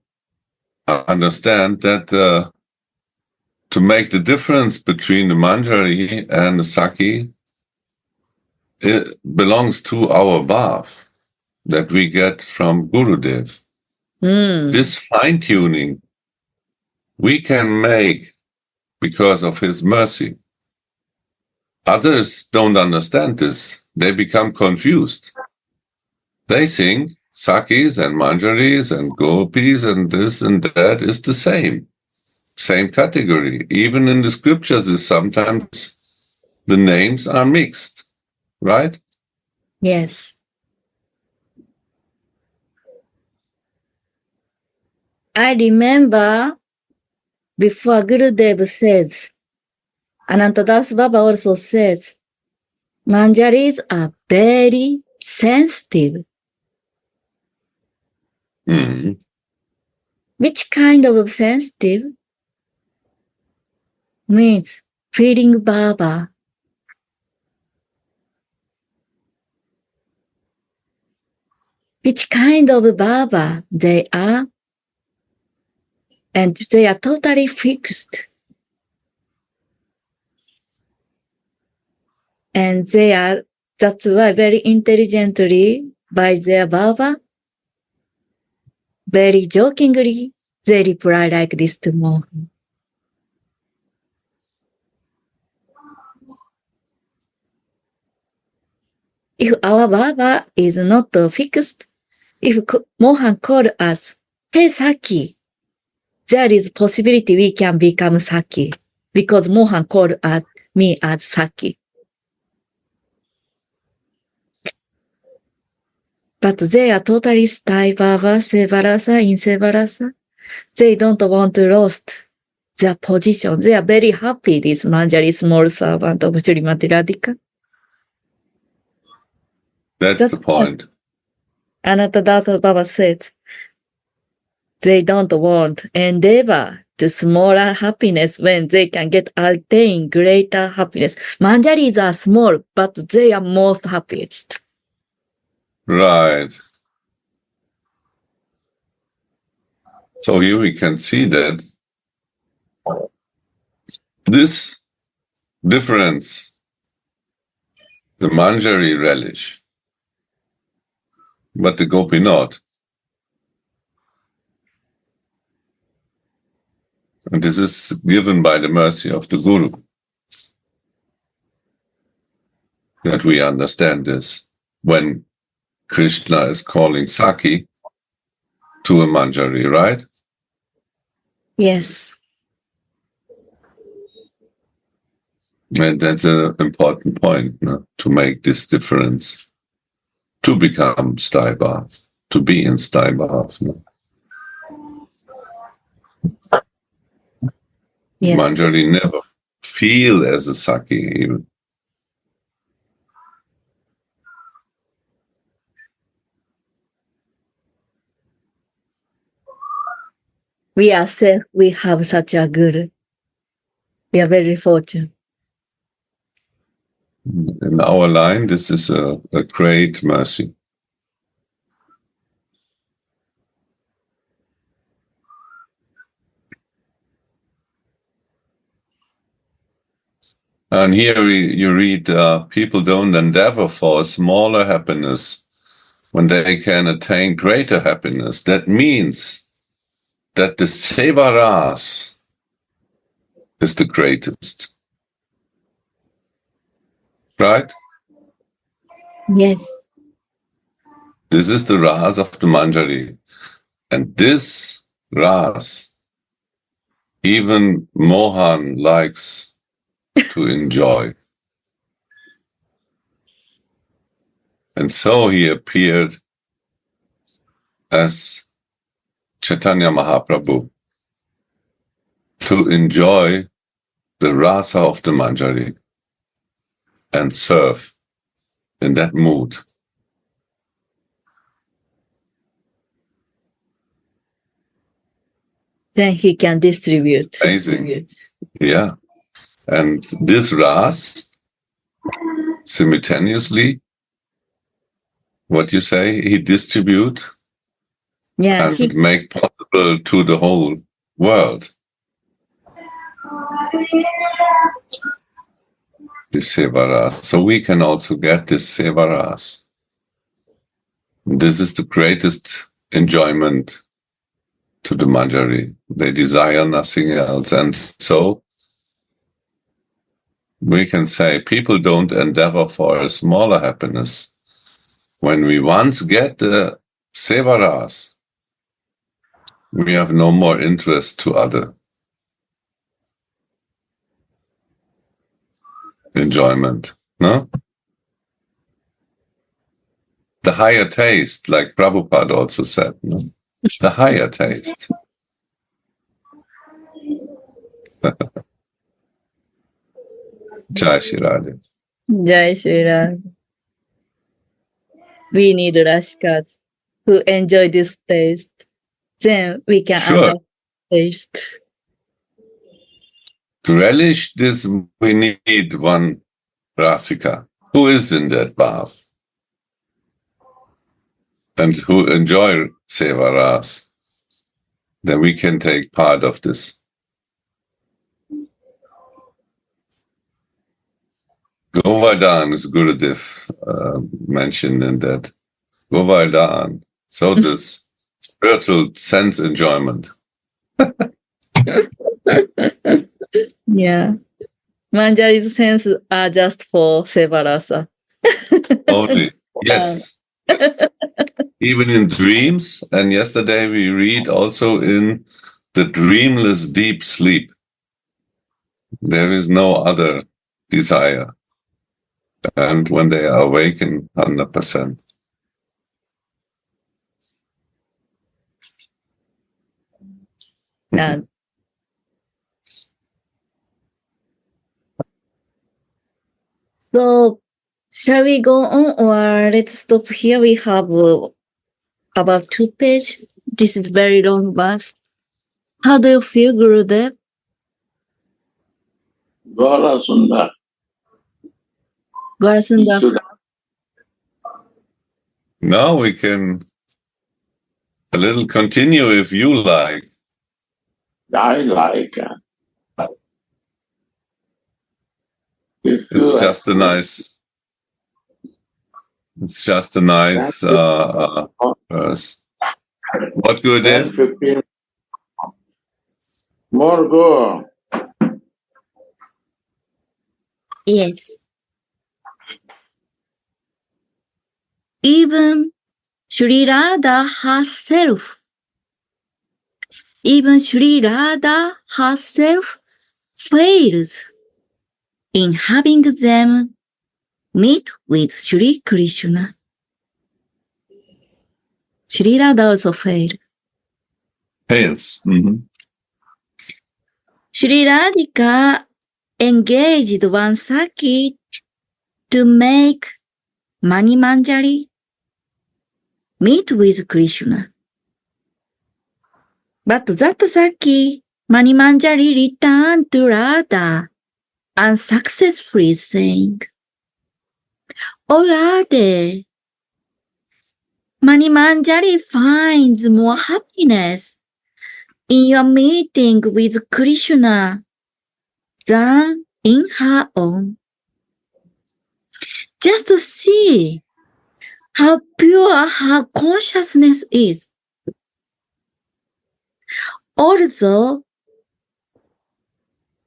understand that to make the difference between the Manjari and the Saki, it belongs to our bath that we get from Gurudev. This fine-tuning we can make because of his mercy. Others don't understand this. They become confused. They think Sakis and Manjaris and Gopis and this and that is the same category. Even in the scriptures, sometimes the names are mixed, right? Yes. I remember before Gurudev says, Anantadas Baba also says, Manjaris are very sensitive. Mm. Which kind of sensitive? Means feeling Baba. which kind of Baba they are, and they are totally fixed. And they are, that's why very intelligently by their Baba, very jokingly, they reply like this to Mohan. If our Baba is not fixed, if Mohan called us, hey Saki, there is possibility we can become Saki, because Mohan called me as Saki. But they are totally Sai Baba, Sevarasa, in Sevarasa. They don't want to lose their position. They are very happy, this Manjari small servant of Srimati Radhika. That's the point. Anatadatta Baba says, they don't want endeavor to smaller happiness when they can attain greater happiness. Manjaris are small, but they are most happiest. Right. So here we can see that this difference, the Manjari relish, but the Gopi not. And this is given by the mercy of the Guru, that we understand this when Krishna is calling Saki to a Manjari, right? Yes. And that's an important point, no? To make this difference, to become Staibhav, to be in Staibhav. No? Yes. Manjari never feel as a Saki even. We have such a Guru. We are very fortunate. In our line, this is a great mercy. And here you read, people don't endeavor for a smaller happiness when they can attain greater happiness. That means that the Sevaras is the greatest. Right? Yes. This is the Ras of the Manjari. And this Ras, even Mohan likes to enjoy. And so he appeared as Chaitanya Mahaprabhu to enjoy the rasa of the Manjari and serve in that mood. Then he can distribute. It's amazing. Yeah. And this ras, simultaneously, what you say, he distribute and make possible to the whole world. This Sevaras. So we can also get this Sevaras. This is the greatest enjoyment to the Manjari. They desire nothing else. And so we can say people don't endeavor for a smaller happiness. When we once get the Sevaras, we have no more interest to other enjoyment, no? The higher taste, like Prabhupada also said, no? The higher taste. Jai Shri Radha. Jai Shri Radha. We need Rashkas who enjoy this taste. Then we can understand taste. To relish this, we need one Rasika. Who is in that bath? and who enjoy Seva Ras, then we can take part of this. Govardhan is Gurudev mentioned in that. Govardhan. So this spiritual sense enjoyment. Yeah. Manjari's sense are just for Sevarasa. Only. Yes. Yes. Even in dreams, and yesterday we read also in the dreamless deep sleep. There is no other desire. And when they are awakened 100%. Yeah. So, shall we go on or let's stop here? We have about 2 pages. This is very long verse. How do you feel, Gurudev? Gora Sundar. Gaurasundar. Should Now we can a little continue if you like. I like. If you It's just a nice verse. What good 10, if? 15 more go. Yes. Even Sri Radha herself, fails in having them meet with Sri Krishna. Sri Radha also failed. Fails. Sri Radhika engaged one Saki to make Mani Manjari meet with Krishna. But that Saki, Mani Manjari, returned to Radha unsuccessfully, saying, "O Radhe, Mani Manjari finds more happiness in your meeting with Krishna than in her own. Just see how pure her consciousness is. Although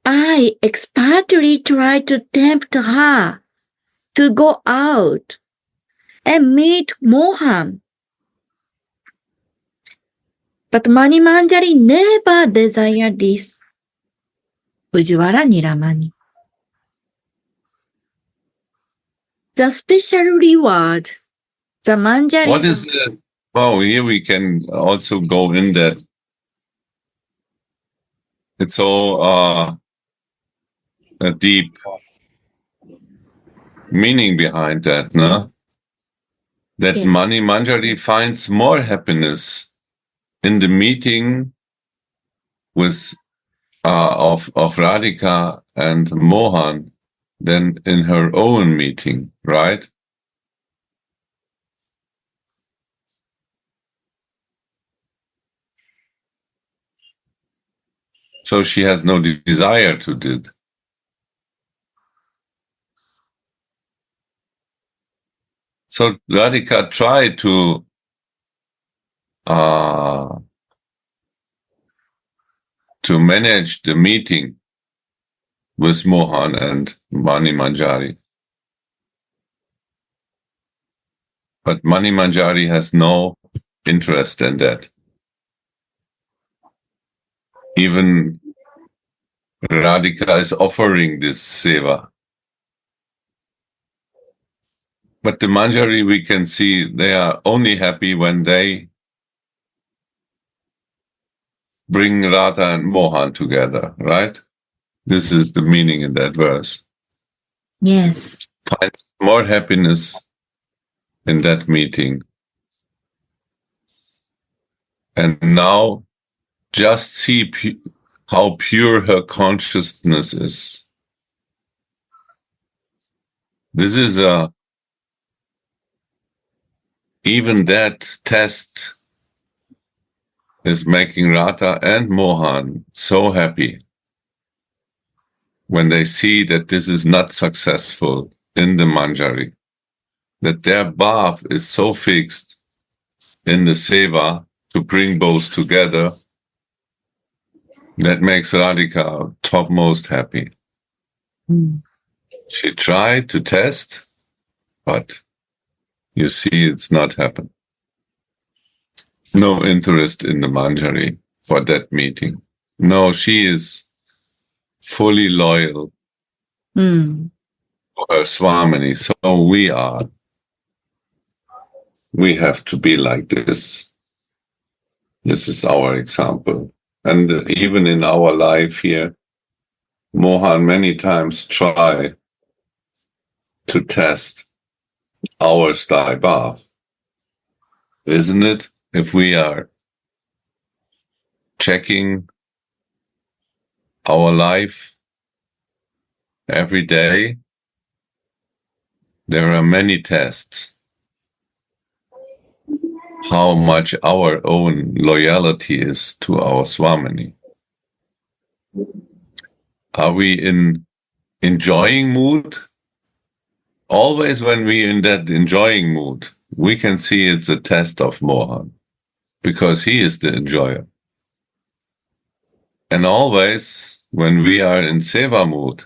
I expertly try to tempt her to go out and meet Mohan, but Mani Manjari never desired this." Ujjwala Nilamani. The special reward, the Manjari. What is the... Oh, here we can also go in that. It's so a deep meaning behind that, no? That Yes. Mani Manjari finds more happiness in the meeting with of Radhika and Mohan than in her own meeting, right? So she has no desire to do it. So Radhika tried to manage the meeting with Mohan and Mani Manjari. But Mani Manjari has no interest in that. Even Radhika is offering this seva. But the Manjari, we can see they are only happy when they bring Radha and Mohan together, right? This is the meaning in that verse. Yes. Finds more happiness in that meeting. And now just see how pure her consciousness is. This is a even that test is making Radha and Mohan so happy when they see that this is not successful in the Manjari, that their bhav is so fixed in the seva to bring both together, that makes Radhika topmost happy. Mm. She tried to test, but you see it's not happened. No interest in the Manjari for that meeting. No, she is fully loyal Mm. to her Swamini. So we have to be like this. This is our example. And even in our life here, Mohan many times try to test our style bhav. Isn't it? If we are checking our life every day, there are many tests. How much our own loyalty is to our Swamini. Are we in enjoying mood? Always when we're in that enjoying mood, we can see it's a test of Mohan, because he is the enjoyer. And always when we are in seva mood,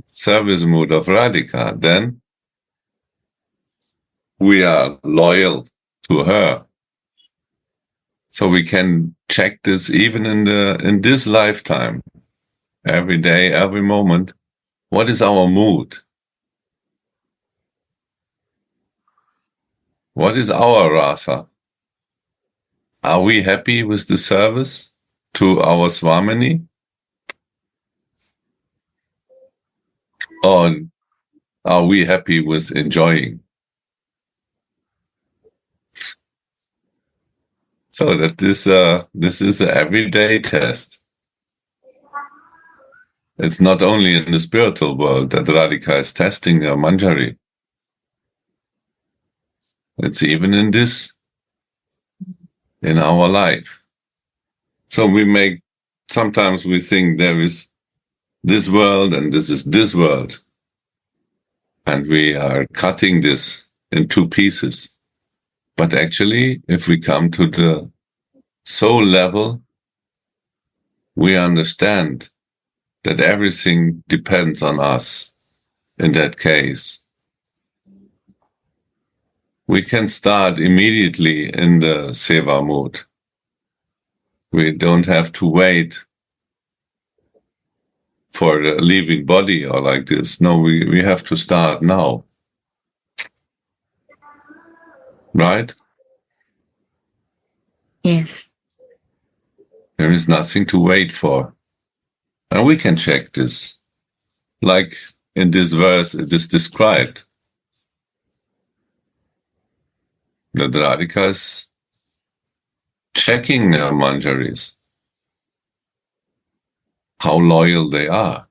service mood of Radhika, then we are loyal to her. So we can check this even in this lifetime, every day, every moment. What is our mood? What is our rasa? Are we happy with the service to our Swamini? Or are we happy with enjoying? So that this is an everyday test. It's not only in the spiritual world that Radhika is testing her Manjari. It's even in this, in our life. So sometimes we think there is this world and this is this world. And we are cutting this in two pieces. But actually, if we come to the soul level, we understand that everything depends on us in that case. We can start immediately in the seva mood. We don't have to wait for the leaving body or like this. No, we have to start now. Right? Yes. There is nothing to wait for. And we can check this. Like in this verse, it is described that Radhika is checking their manjaris, how loyal they are.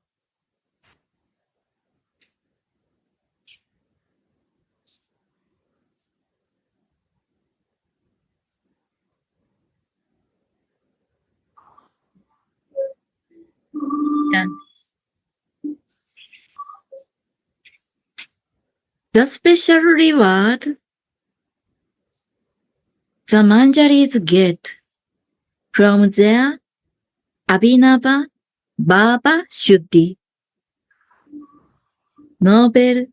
Yeah. The special reward the Manjaris get from their Abhinava Bhava Shuddhi, noble,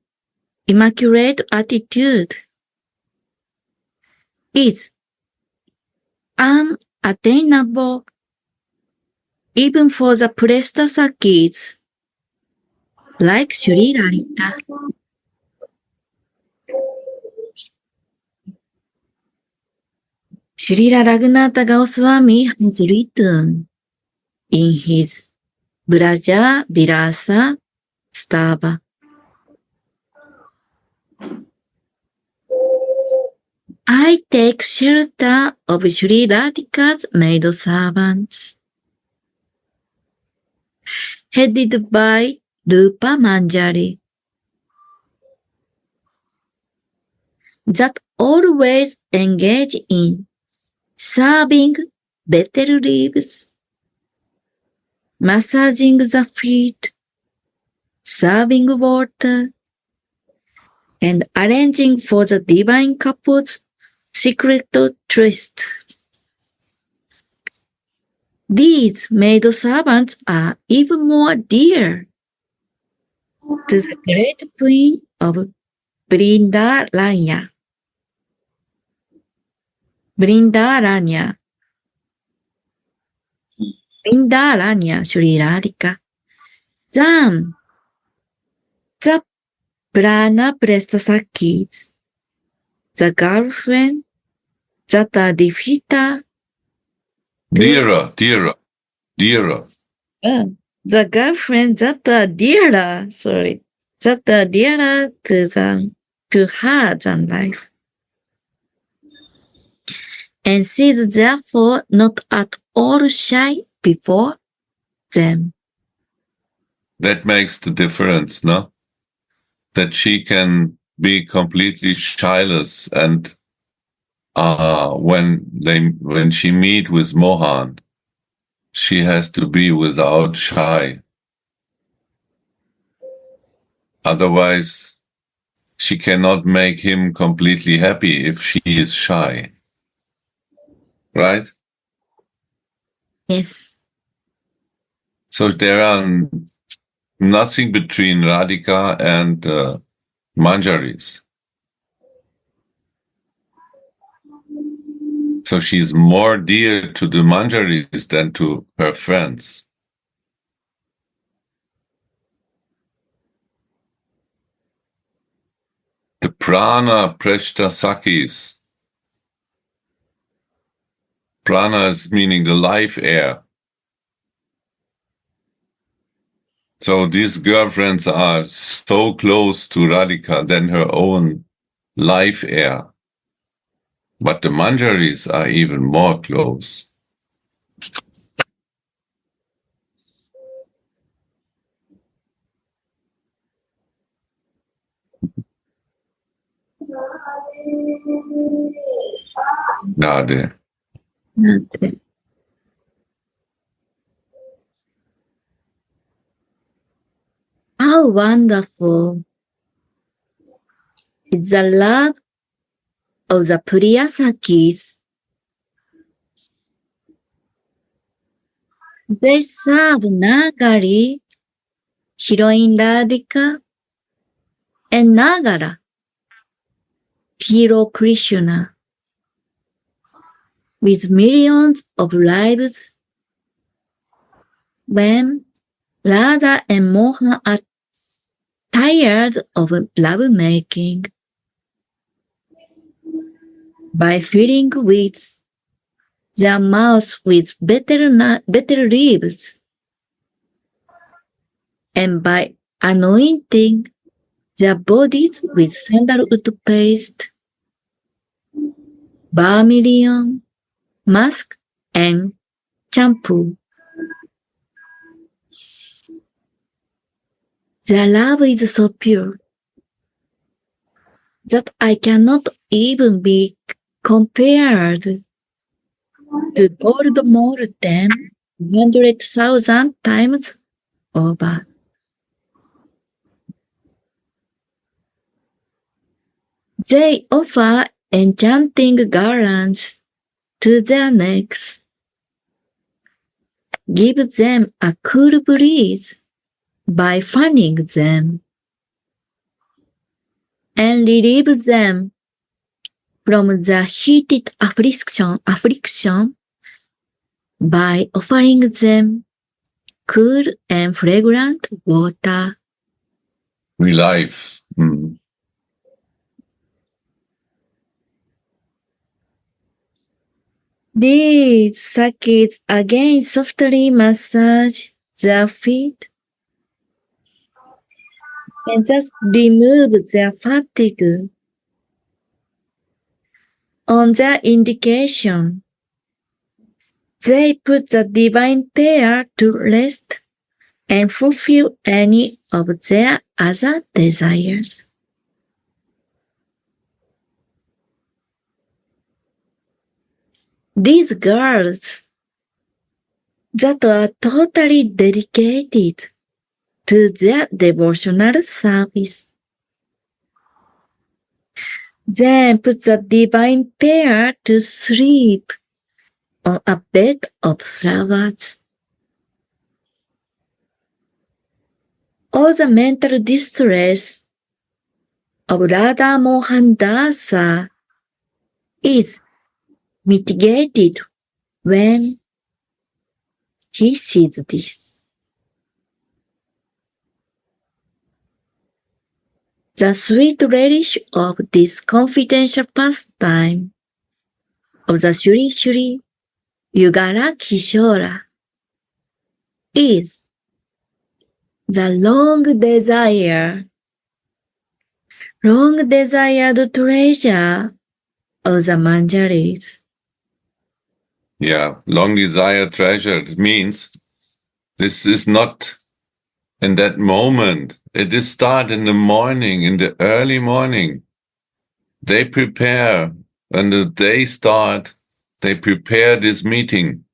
immaculate attitude, is unattainable even for the Prestha like Sri Lalita. Srila Raghunath Goswami has written in his Braja Vilasa Stava, I take shelter of Sri Radhika's maid servants, headed by Rupa Manjari. that always engage in serving betel leaves, massaging the feet, serving water, and arranging for the divine couple's secret tryst. These maid servants are even more dear to the great queen of Brindaranya. Brindaranya, Sri Radhika, than the Pranaprastha Sakis, the girlfriend that are defeated. Dearer. The girlfriend that are dearer, that are dearer to her than life. And she is therefore not at all shy before them. That makes the difference, no? That she can be completely shyless, and when she meet with Mohan, she has to be without shy. Otherwise, she cannot make him completely happy if she is shy. Right? Yes. So there are nothing between Radhika and Manjaris. So she's more dear to the Manjaris than to her friends. The prana prashta sakis. Prana is meaning the life air. So these girlfriends are so close to Radhika than her own life air. But the Manjaris are even more close. Radhe. How wonderful is the love of the Priyasakis. They serve Nagari, heroine Radhika, and Nagara, hero Krishna, with millions of lives. When Radha and Mohan are tired of lovemaking, by filling with their mouths with betel leaves, and by anointing their bodies with sandalwood paste, vermilion, musk, and shampoo. Their love is so pure that I cannot even be compared to gold more than 100,000 times over. They offer enchanting garlands to their necks, give them a cool breeze by fanning them, and relieve them from the heated affliction by offering them cool and fragrant water. Life. These Sakis again softly massage their feet and just remove their fatigue. On their indication, they put the divine pair to rest and fulfill any of their other desires. these girls that are totally dedicated to their devotional service. Then put the divine pair to sleep on a bed of flowers. All the mental distress of Radha Mohan Dasa is mitigated when he sees this. The sweet relish of this confidential pastime of the Shri Shri Yugala Kishora is the long desired treasure of the Manjaris. Yeah, long desired treasure. It means this is not in that moment. It is start in the morning, in the early morning. They prepare, when the day start, they prepare this meeting.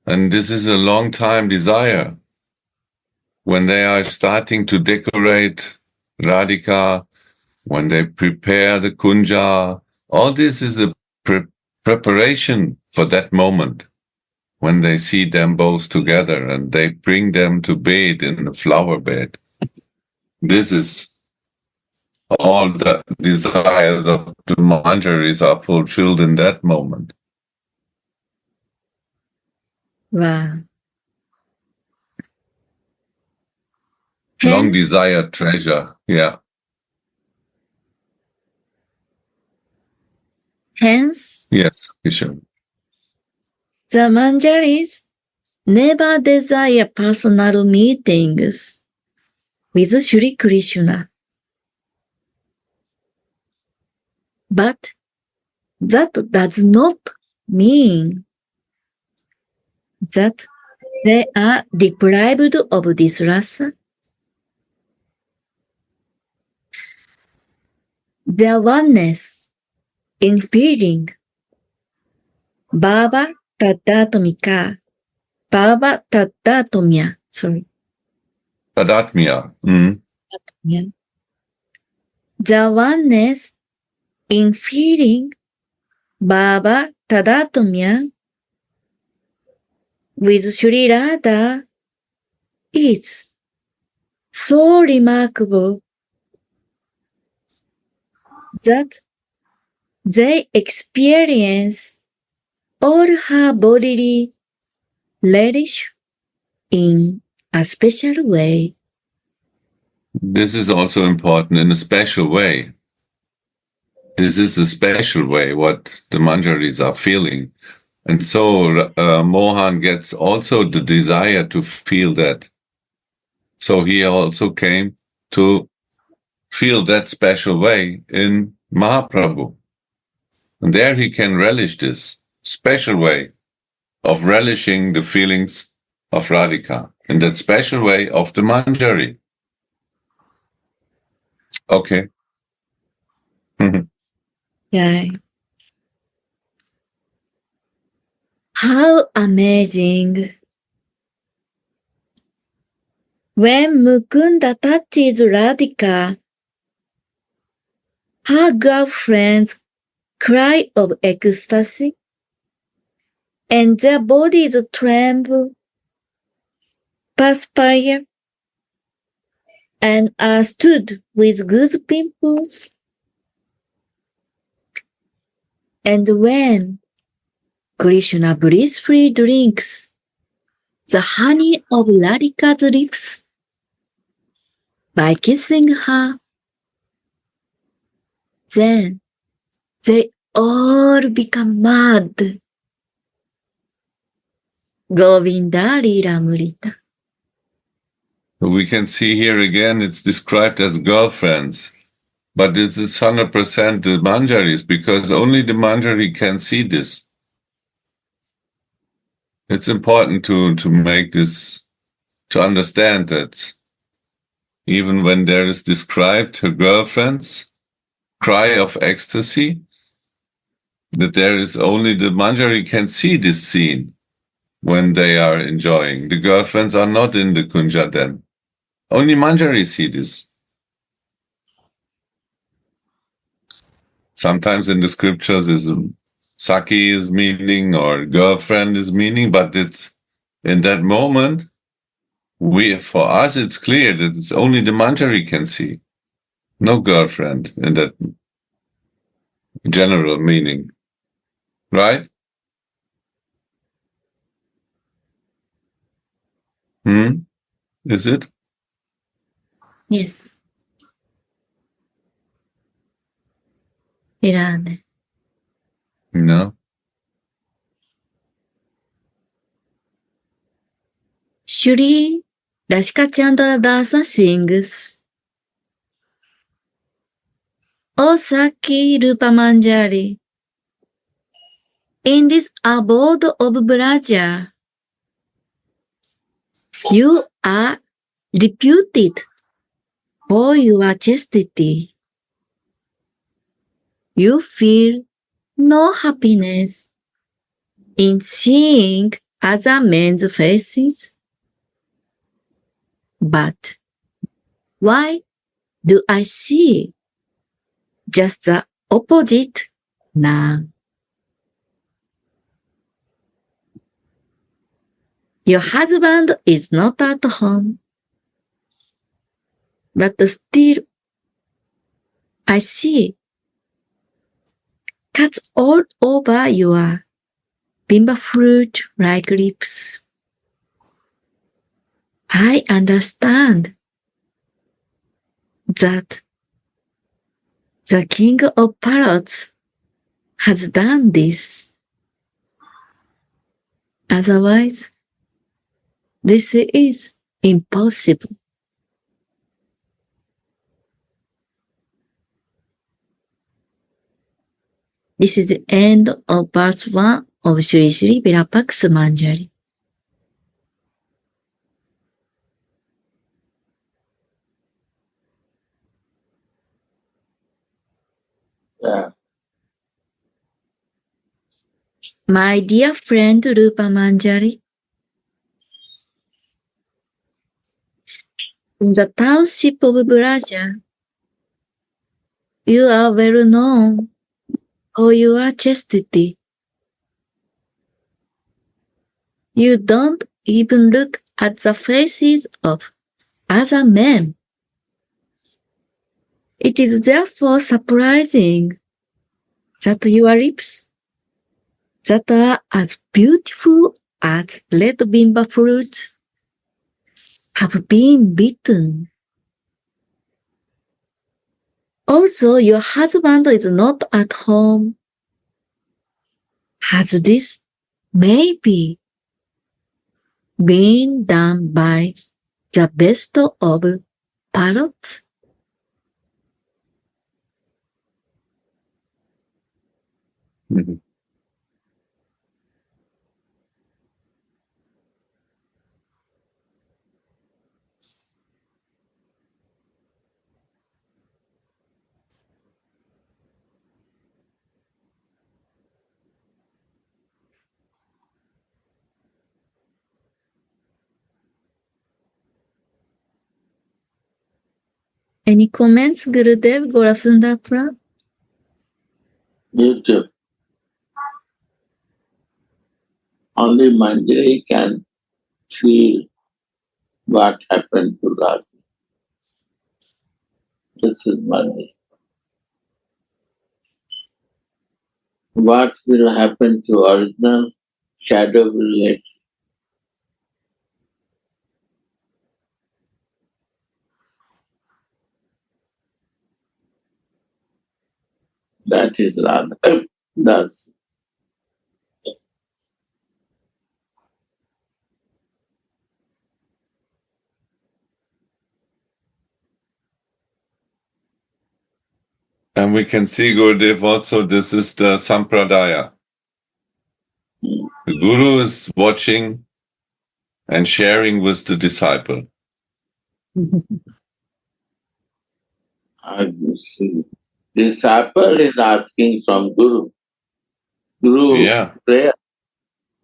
And this is a long time desire. When they are starting to decorate Radhika, when they prepare the kunja, all this is a preparation for that moment. When they see them both together and they bring them to bathe in the flower bed. This is all the desires of the Manjaris are fulfilled in that moment. Wow. Long Hence, desired treasure, yeah. Yes, Kishan. the Manjaris never desire personal meetings with Shri Krishna. But that does not mean that they are deprived of this rasa. Their oneness in feeling Bhava Tadatomika, Bhava Tadatomya, Tadatmya. Yeah. The oneness in feeling Bhava Tadatomya with Sri Radha is so remarkable that they experience all her bodily relish in a special way. This is also important in a special way. This is a special way what the Manjaris are feeling. And so Mohan gets also the desire to feel that. So he also came to feel that special way in Mahaprabhu. And there he can relish this special way of relishing the feelings of Radhika, in that special way of the Manjari. Okay. Yeah. How amazing! When Mukunda touches Radhika, her girlfriends cry of ecstasy, and their bodies tremble, perspire, and are stood with good pimples. And when Krishna blissfully drinks the honey of Radhika's lips by kissing her, then they all become mad. Govinda Lila Murita. We can see here again, it's described as girlfriends, but this is 100% the Manjaris, because only the Manjari can see this. It's important to make this, to understand that even when there is described her girlfriends, cry of ecstasy, that there is only the Manjari can see this scene when they are enjoying. The girlfriends are not in the Kunja then. Only Manjari see this. Sometimes in the scriptures is Saki is meaning or girlfriend is meaning, but it's in that moment, for us it's clear that it's only the Manjari can see. No girlfriend in that general meaning. Right? Is it? Yes. いらんね。 No. Shri Rashikachandra Dasa sings. O Saki Rupa Manjari. In this abode of Braja, you are reputed for your chastity. You feel no happiness in seeing other men's faces. But why do I see just the opposite now? Your husband is not at home, but still I see cuts all over your bimba fruit-like lips. I understand that the king of parrots has done this. Otherwise, this is impossible. This is the end of verse 1 of Sri Sri Vilapa Kusumanjali. Yeah. My dear friend Rupa Manjari, in the township of Braja, you are well known for your chastity. You don't even look at the faces of other men. It is therefore surprising that your lips, that are as beautiful as red bimba fruits, have been bitten. Also, your husband is not at home. Has this maybe been done by the best of parrots? Mhm. Any comments, Gurudev, Gorasundar? You too. Only Manjari can feel what happened to Radha. This is Manjari. What will happen to original shadow will let. That is Radha. That's And we can see, Gurudev, also this is the Sampradaya. The Guru is watching and sharing with the disciple. I see. Disciple is asking from Guru. Guru Yeah. prayer.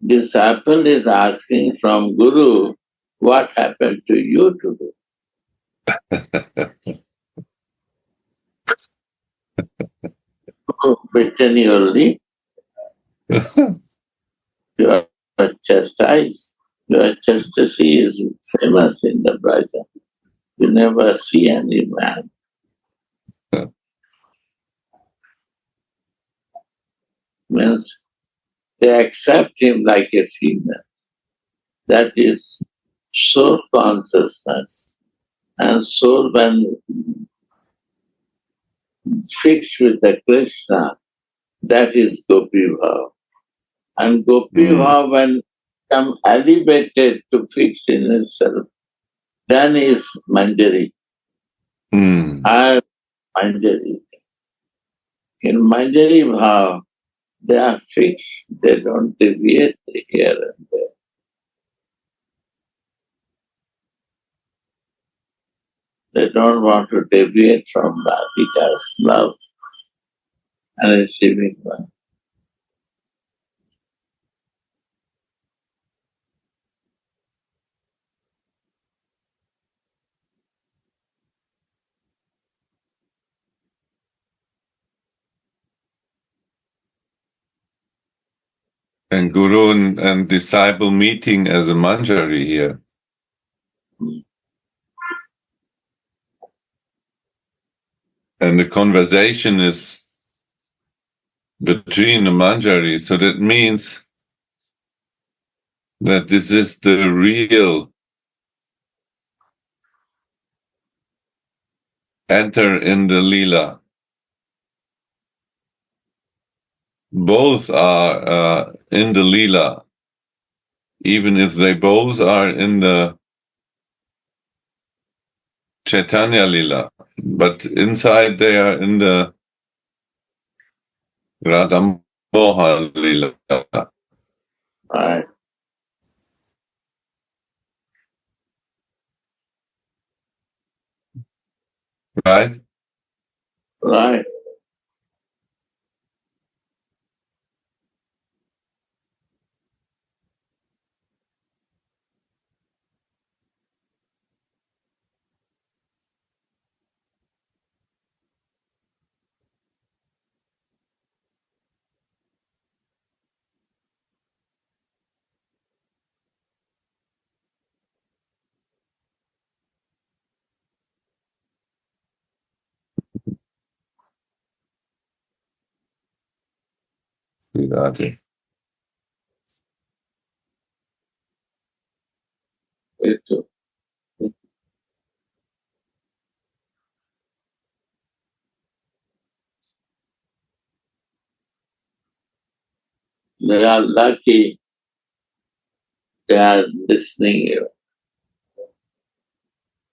Disciple is asking from Guru, what happened to you today? Bitten your lip, you are chastised. Your chastity is famous in the Braja. You never see any man. Means they accept him like a female. That is soul consciousness. And soul, when fixed with the Krishna, that is Gopi Bhav. And Gopi Bhav, when come elevated to fix in itself, then is Manjari. And Manjari. In Manjari Bhav, they are fixed. They don't deviate here and there. They don't want to deviate from Radhika's love and receiving one. And Guru and disciple meeting as a Manjari here. And the conversation is between the Manjari. So that means that this is the real enter in the Leela. Both are in the Leela, even if they both are in the Chaitanya Leela. But inside they are in the Radha Mohan Leela. Right, Right? right. Radhe. It, they are lucky they are listening you.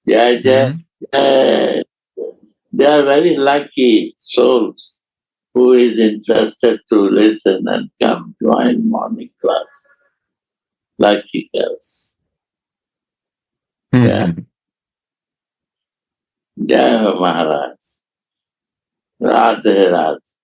They are very lucky souls who is interested to listen and come join morning class. Lucky girls. Yeah. Jai Ho Maharaj. Radhe Radhe.